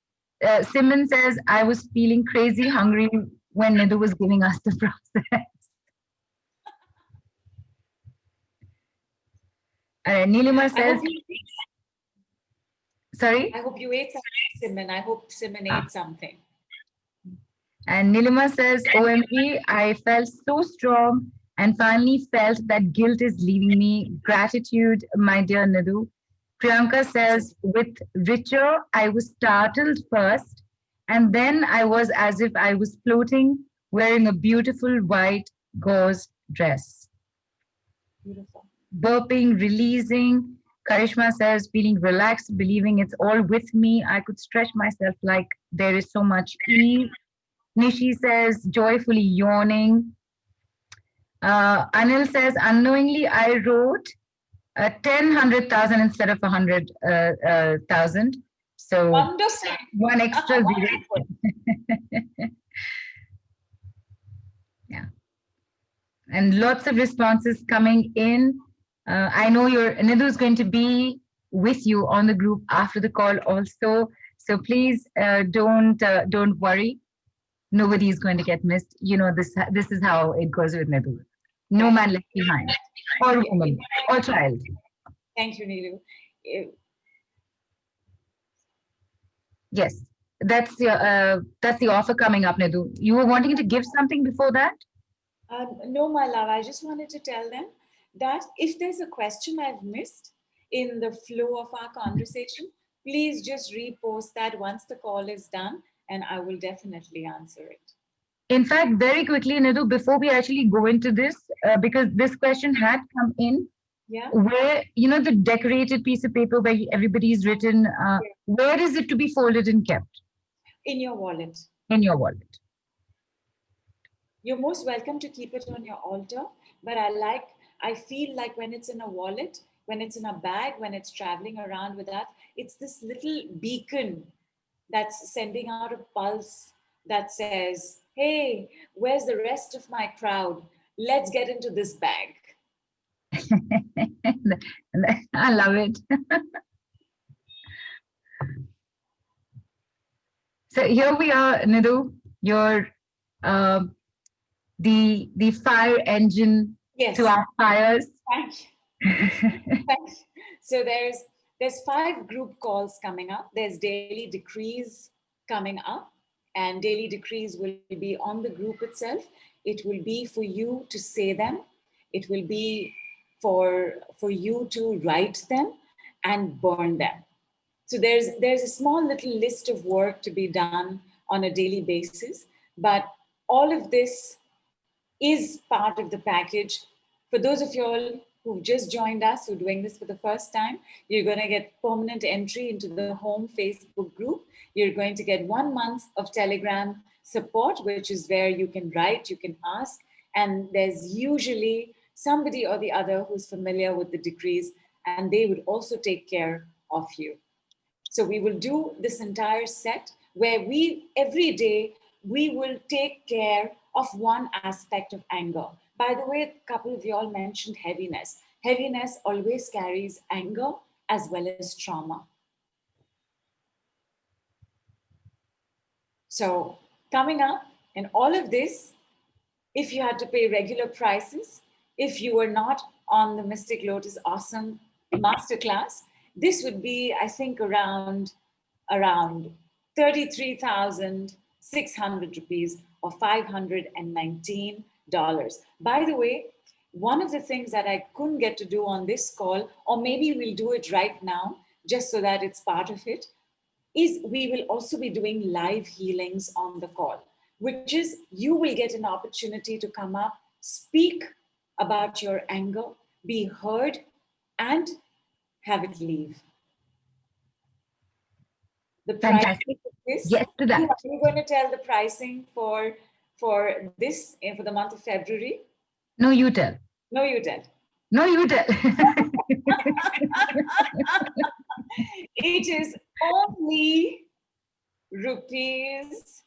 A: Simon says, I was feeling crazy hungry when Nidhu was giving us the process. Nilima says, sorry?
B: I hope you ate something, Simon. I hope Simon ate something.
A: And Nilima says, OMG, I felt so strong and finally felt that guilt is leaving me. Gratitude, my dear Nidhu. Priyanka says, with richer, I was startled first, and then I was as if I was floating, wearing a beautiful white gauze dress.
B: Beautiful.
A: Burping, releasing. Karishma says, feeling relaxed, believing it's all with me. I could stretch myself like there is so much ease. Nishi says, joyfully yawning. Anil says, unknowingly, I wrote 10, 100,000 instead of 100,000. So
B: wonderful.
A: One extra zero. Yeah. And lots of responses coming in. I know Nidhu is going to be with you on the group after the call also. So please don't worry. Nobody is going to get missed. You know, this is how it goes with Nidhu. No man left behind, or woman, or child.
B: Thank you, Neelu.
A: Yes, that's the offer coming up, Nidhu. You were wanting to give something before that?
B: No, my love. I just wanted to tell them that if there's a question I've missed in the flow of our conversation, please just repost that once the call is done, and I will definitely answer it.
A: In fact, very quickly, Nidhu, before we actually go into this, because this question had come in, where, you know, the decorated piece of paper where everybody's written, where is it to be folded and kept?
B: In your wallet.
A: In your wallet.
B: You're most welcome to keep it on your altar, but I feel like when it's in a wallet, when it's in a bag, when it's traveling around with us, it's this little beacon that's sending out a pulse that says, hey, where's the rest of my crowd? Let's get into this bag.
A: I love it. So here we are, Nidhu, your the fire engine to our fires.
B: Thank you. So there's 5 group calls coming up. There's daily decrees coming up, and daily decrees will be on the group itself. It will be for you to say them. It will be for you to write them and burn them. So there's a small little list of work to be done on a daily basis, but all of this is part of the package. For those of you all who've just joined us, who are doing this for the first time, you're going to get permanent entry into the home Facebook group. You're going to get 1 month of Telegram support, which is where you can write, you can ask, and there's usually somebody or the other who's familiar with the decrees, and they would also take care of you. So we will do this entire set where every day, we will take care of one aspect of anger. By the way, a couple of you all mentioned heaviness. Heaviness always carries anger as well as trauma. So coming up, and all of this, if you had to pay regular prices, if you were not on the Mystic Lotus Awesome Masterclass, this would be, I think, around 33,600 rupees or $519. By the way, one of the things that I couldn't get to do on this call, or maybe we'll do it right now, just so that it's part of it, is we will also be doing live healings on the call, which is you will get an opportunity to come up, speak about your anger, be heard, and have it leave. The pricing
A: Fantastic.
B: of this,
A: Yes to that.
B: are you going to tell the pricing for this for the month of February?
A: No, you tell.
B: No, you tell.
A: No, you tell.
B: It is only rupees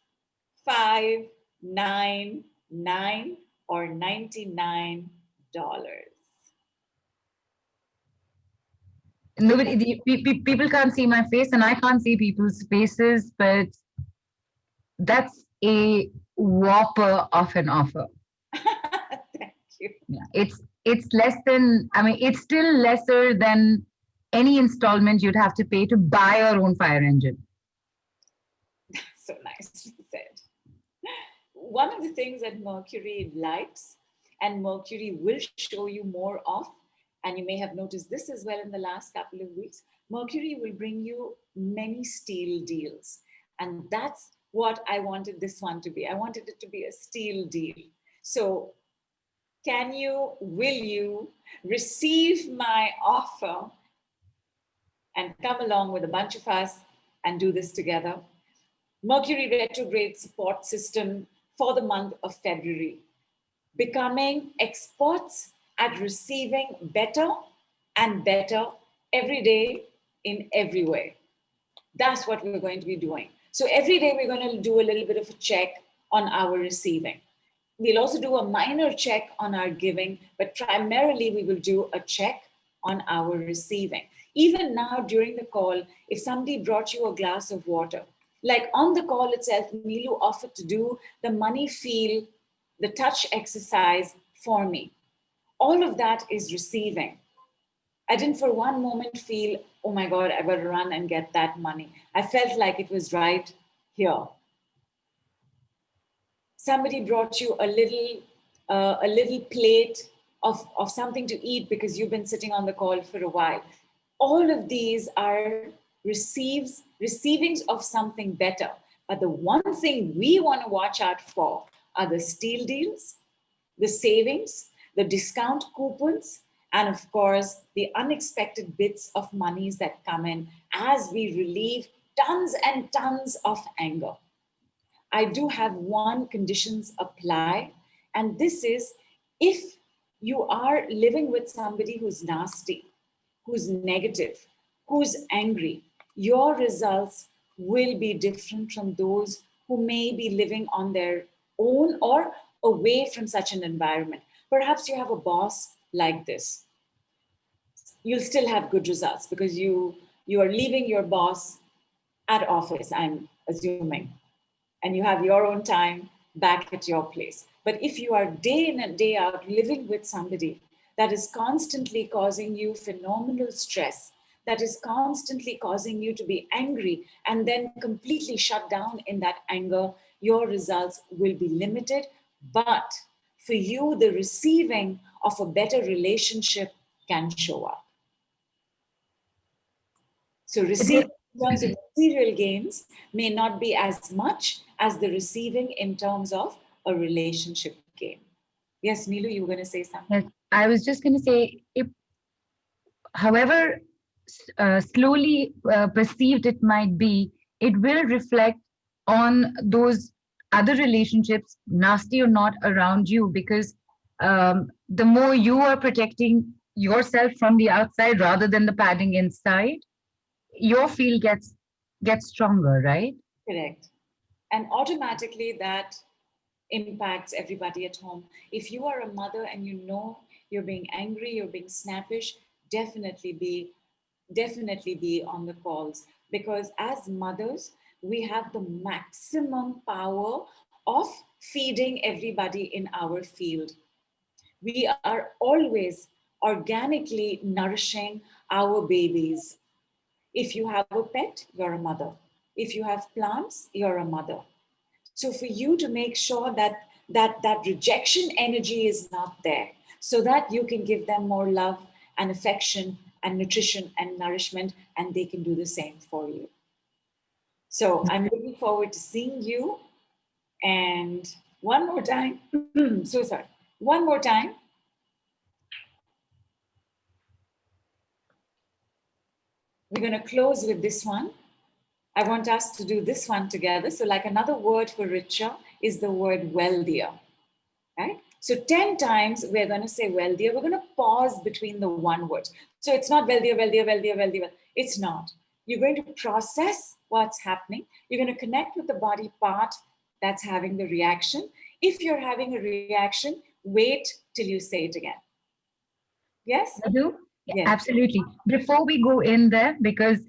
B: 599 or $99.
A: Nobody, people can't see my face, and I can't see people's faces, but that's a whopper of an offer.
B: Thank you.
A: Yeah, it's less than. I mean, it's still lesser than any installment you'd have to pay to buy your own fire engine.
B: So nicely said. One of the things that Mercury likes, and Mercury will show you more of, and you may have noticed this as well in the last couple of weeks, Mercury will bring you many steal deals. And that's what I wanted this one to be. I wanted it to be a steal deal. So, will you receive my offer and come along with a bunch of us and do this together? Mercury Retrograde support system for the month of February. Becoming experts at receiving better and better every day in every way. That's what we're going to be doing. So every day we're going to do a little bit of a check on our receiving. We'll also do a minor check on our giving, but primarily we will do a check on our receiving. Even now during the call, if somebody brought you a glass of water, like on the call itself, Nilu offered to do the money feel, the touch exercise for me. All of that is receiving. I didn't for one moment feel, oh my God, I better run and get that money. I felt like it was right here. Somebody brought you a little plate of something to eat because you've been sitting on the call for a while. All of these are receivings of something better. But the one thing we want to watch out for are the steal deals, the savings, the discount coupons, and of course, the unexpected bits of monies that come in as we relieve tons and tons of anger. I do have one conditions apply, and this is if you are living with somebody who's nasty, who's negative, who's angry, your results will be different from those who may be living on their own or away from such an environment. Perhaps you have a boss like this. You'll still have good results because you are leaving your boss at office, I'm assuming, and you have your own time back at your place. But if you are day in and day out living with somebody that is constantly causing you phenomenal stress, that is constantly causing you to be angry and then completely shut down in that anger, your results will be limited. But for you, the receiving of a better relationship can show up. So receiving in terms of material gains may not be as much as the receiving in terms of a relationship gain. Yes, Neelu, you were going to say something.
A: Yes, I was just going to say, if, however slowly perceived it might be, it will reflect on those other relationships, nasty or not, around you, because the more you are protecting yourself from the outside rather than the padding inside, your field gets stronger, right?
B: Correct. And automatically that impacts everybody at home. If you are a mother and you know you're being angry, you're being snappish, definitely be on the calls, because as mothers we have the maximum power of feeding everybody in our field. We are always organically nourishing our babies. If you have a pet, you're a mother. If you have plants, you're a mother. So for you to make sure that rejection energy is not there, so that you can give them more love and affection and nutrition and nourishment, and they can do the same for you. So I'm looking forward to seeing you. And one more time, so sorry, one more time. We're going to close with this one. I want us to do this one together. So like another word for richer is the word wealthier, right? So 10 times we're going to say wealthier. We're going to pause between the one word. So it's not wealthier, wealthier, wealthier, wealthier. It's not. You're going to process what's happening. You're going to connect with the body part that's having the reaction. If you're having a reaction, wait till you say it again. Yes?
A: I do. Yeah,
B: Yes.
A: absolutely. Before we go in there, because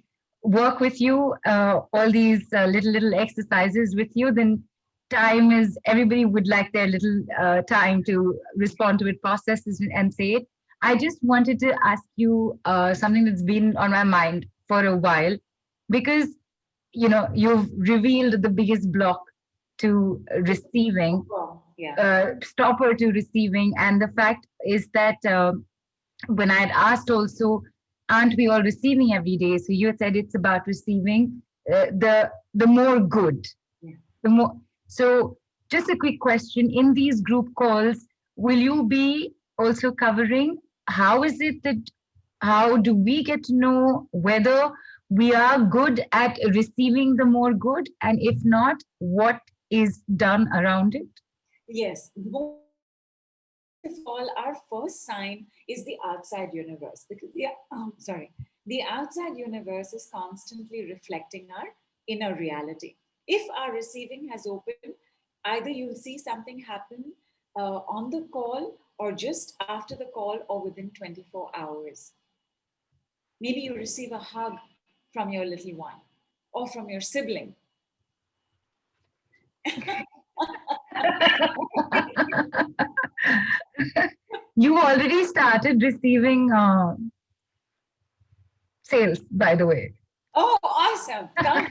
A: work with you, all these little exercises with you, then time is everybody would like their little time to respond to it, process it, and say it. I just wanted to ask you something that's been on my mind for a while, because you've revealed the biggest block to receiving,
B: Oh, yeah.
A: stopper to receiving, and the fact is that. When I had asked also, aren't we all receiving every day? So you had said it's about receiving the more good,
B: Yeah.
A: the more. So just a quick question: in these group calls, will you be also covering how is it that how do we get to know whether we are good at receiving the more good, and if not, what is done around it?
B: Yes. Most of all, our first sign is the outside universe, because the outside universe is constantly reflecting our inner reality. If our receiving has opened, either you'll see something happen on the call, or just after the call, or within 24 hours. Maybe you receive a hug from your little one or from your sibling.
A: You already started receiving sales, by the way.
B: Oh, awesome! Come,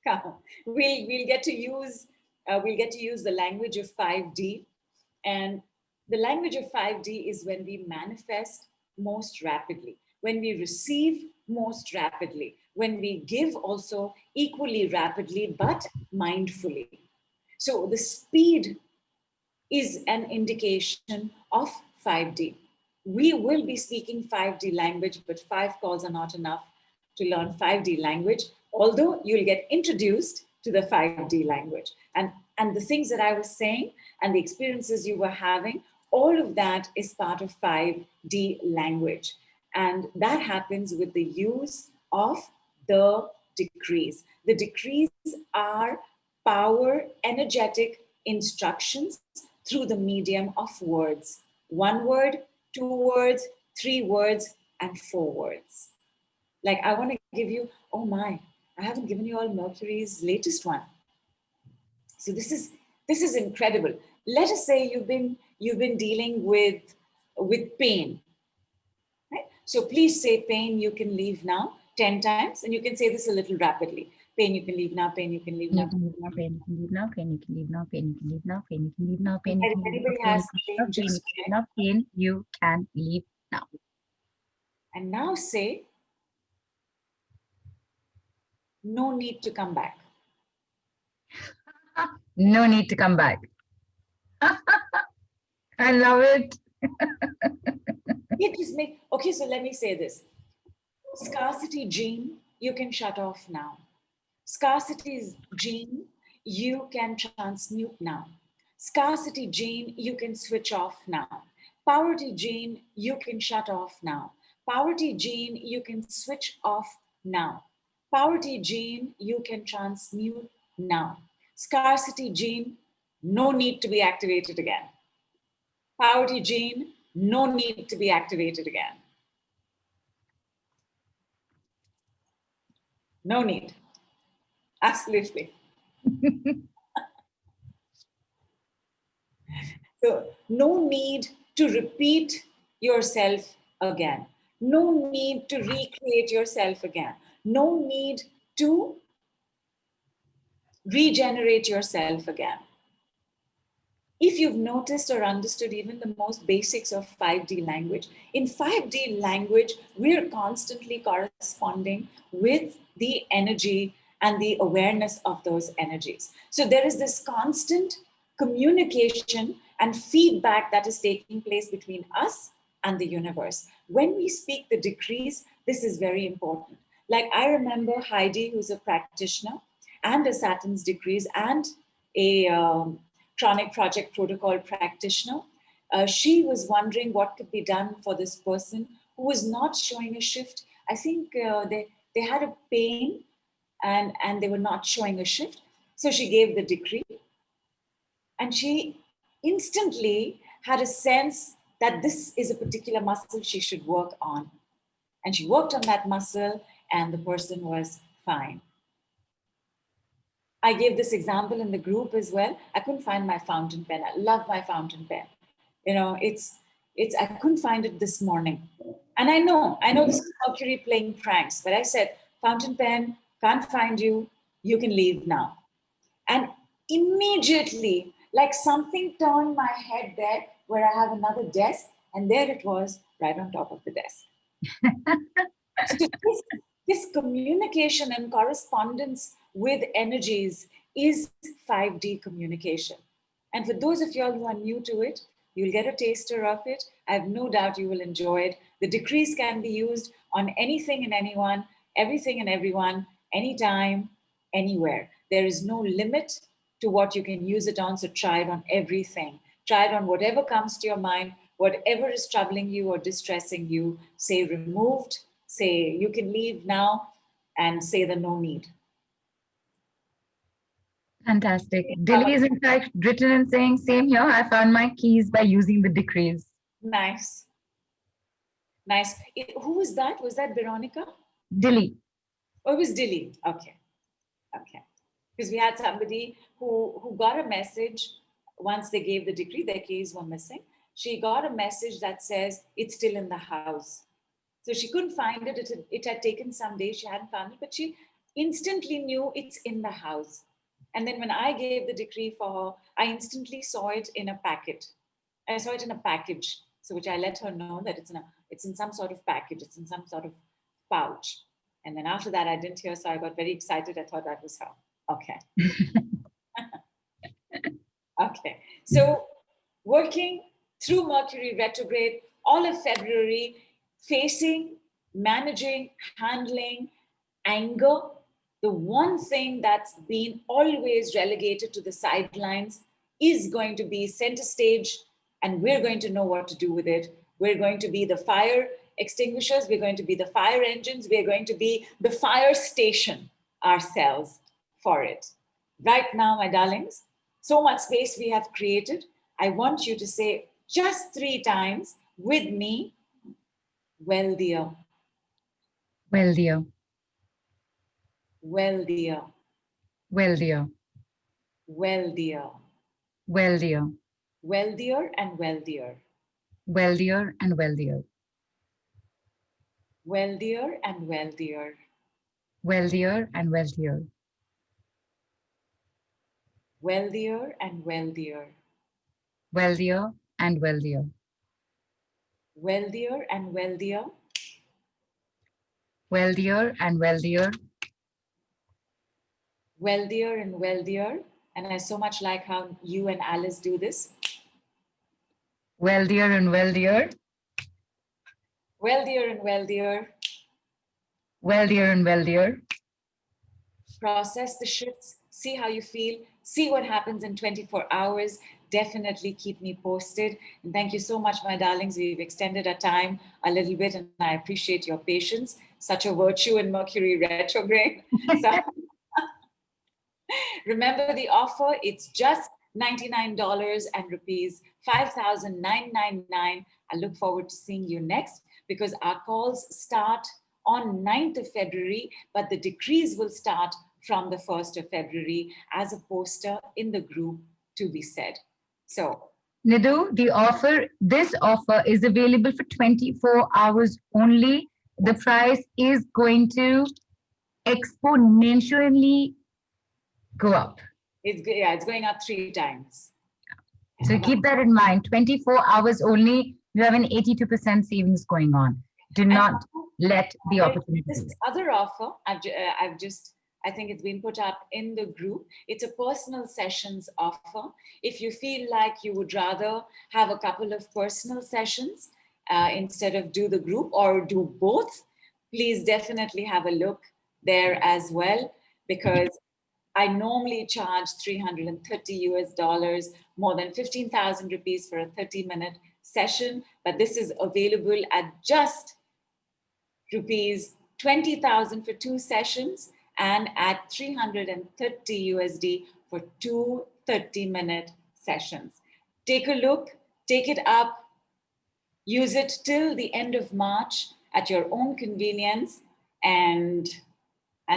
B: come. We'll get to use the language of 5D, and the language of 5D is when we manifest most rapidly, when we receive most rapidly, when we give also equally rapidly but mindfully. So the speed is an indication of 5D. We will be speaking 5D language, but 5 calls are not enough to learn 5D language, although you'll get introduced to the 5D language. And the things that I was saying and the experiences you were having, all of that is part of 5D language. And that happens with the use of the decrees. The decrees are power, energetic instructions through the medium of words. One word, 2 words, 3 words, and 4 words. Like I want to give you, oh my, I haven't given you all Mercury's latest one. So this is incredible. Let us say you've been dealing with pain. Right? So please say pain, you can leave now 10 times, and you can say this a little rapidly. Pain, you can leave now, pain, you can leave
A: You
B: now.
A: can leave now, pain, you can leave now, pain, you can leave now, pain, you can leave now, pain, you can leave now, pain, you
B: And
A: can
B: if
A: leave now,
B: anybody
A: pain,
B: has
A: you can leave now,
B: pain,
A: pain, you
B: just
A: can leave
B: check.
A: now, pain, you can leave now.
B: And now say, no need to come back.
A: No need to come back. I love it.
B: It just make, okay, so let me say this. Scarcity gene, you can shut off now. Scarcity gene, you can transmute now. Scarcity gene, you can switch off now. Poverty gene, you can shut off now. Poverty gene, you can switch off now. Poverty gene, you can transmute now. Scarcity gene, no need to be activated again. Poverty gene, no need to be activated again. No need. Absolutely. So, no need to repeat yourself again. No need to recreate yourself again. No need to regenerate yourself again. if you've noticed or understood even the most basics of 5D language, in 5D language, we're constantly corresponding with the energy and the awareness of those energies. So there is this constant communication and feedback that is taking place between us and the universe. When we speak the decrees, this is very important. Like I remember Heidi, who's a practitioner, and a Saturn's decrees, and a chronic project protocol practitioner. She was wondering what could be done for this person who was not showing a shift. I think they had a pain, and they were not showing a shift. So she gave the decree, and she instantly had a sense that this is a particular muscle she should work on. And she worked on that muscle, and the person was fine. I gave this example in the group as well. I couldn't find my fountain pen. I love my fountain pen. You know, it's I couldn't find it this morning. And I know this is Mercury playing pranks, but I said, fountain pen, can't find you, you can leave now. And immediately, like something turned my head there where I have another desk, and there it was right on top of the desk. So this communication and correspondence with energies is 5D communication. And for those of y'all who are new to it, you'll get a taster of it. I have no doubt you will enjoy it. The decrees can be used on anything and anyone, everything and everyone, anytime, anywhere. There is no limit to what you can use it on, so try it on everything. Try it on whatever comes to your mind, whatever is troubling you or distressing you. Say removed, say you can leave now, and say the no need.
A: Fantastic. Dilly is in fact written and saying, same here. I found my keys by using the decrees.
B: Nice. Nice. Who was that? Was that Veronica?
A: Dilly.
B: Oh, it was Dilly. Okay. Okay. Because we had somebody who got a message once they gave the decree, their keys were missing. She got a message that says it's still in the house. So she couldn't find it. It had taken some days. She hadn't found it, but she instantly knew it's in the house. And then when I gave the decree for her, I instantly saw it in a packet. I saw it in a package. So which I let her know that it's in some sort of package. It's in some sort of pouch. And then after that, I didn't hear, so I got very excited. I thought that was her. Okay. Okay. So working through Mercury retrograde, all of February, facing, managing, handling anger, the one thing that's been always relegated to the sidelines is going to be center stage, and we're going to know what to do with it. We're going to be the fire extinguishers, we're going to be the fire engines, we're going to be the fire station ourselves for it. Right now, my darlings, so much space we have created. I want you to say just 3 times with me, well, dear.
A: Well, dear.
B: Well, dear.
A: Well, dear.
B: Well, dear.
A: Well, dear.
B: Well, dear, and well, dear.
A: Well, dear, and well, dear.
B: Well, dear, and well, dear.
A: Well, dear, and well, dear.
B: Well, dear, and well, dear.
A: Well, dear, and well, dear.
B: Well, dear, and well, dear.
A: Well, dear, and well, dear.
B: Well, dear, and well, dear. And I so much like how you and Alice do this.
A: Well, dear, and well, dear.
B: Well, dear, and well, dear.
A: Well, dear, and well, dear.
B: Process the shifts, see how you feel, see what happens in 24 hours. Definitely keep me posted. And thank you so much, my darlings. We've extended our time a little bit, and I appreciate your patience. Such a virtue in Mercury retrograde. So, remember the offer, it's just $99 and rupees 5,999. I look forward to seeing you next, because our calls start on 9th of February, but the decrees will start from the 1st of February as a poster in the group to be said. So,
A: Nidhu, this offer is available for 24 hours only. The price is going to exponentially go up.
B: it's going up 3 times.
A: So keep that in mind. 24 hours only, you have an 82% savings going on. Do
B: And
A: not let the
B: there's
A: opportunity
B: this
A: go.
B: other offer. I think it's been put up in the group. It's a personal sessions offer. If you feel like you would rather have a couple of personal sessions instead of do the group or do both, please definitely have a look there as well, because I normally charge 330 US dollars, more than 15,000 rupees for a 30-minute session, but this is available at just rupees 20,000 for 2 sessions and at 330 USD for two 30-minute sessions. Take a look, take it up, use it till the end of March at your own convenience, and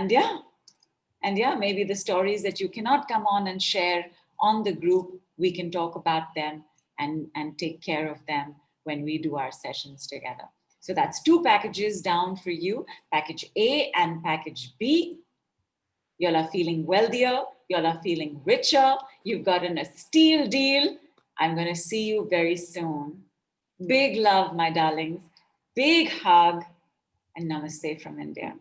B: yeah, maybe the stories that you cannot come on and share on the group, we can talk about them and take care of them when we do our sessions together. So that's 2 packages down for you, package A and package B. Y'all are feeling wealthier, y'all are feeling richer, you've gotten a steal deal. I'm going to see you very soon. Big love, my darlings. Big hug, and namaste from India.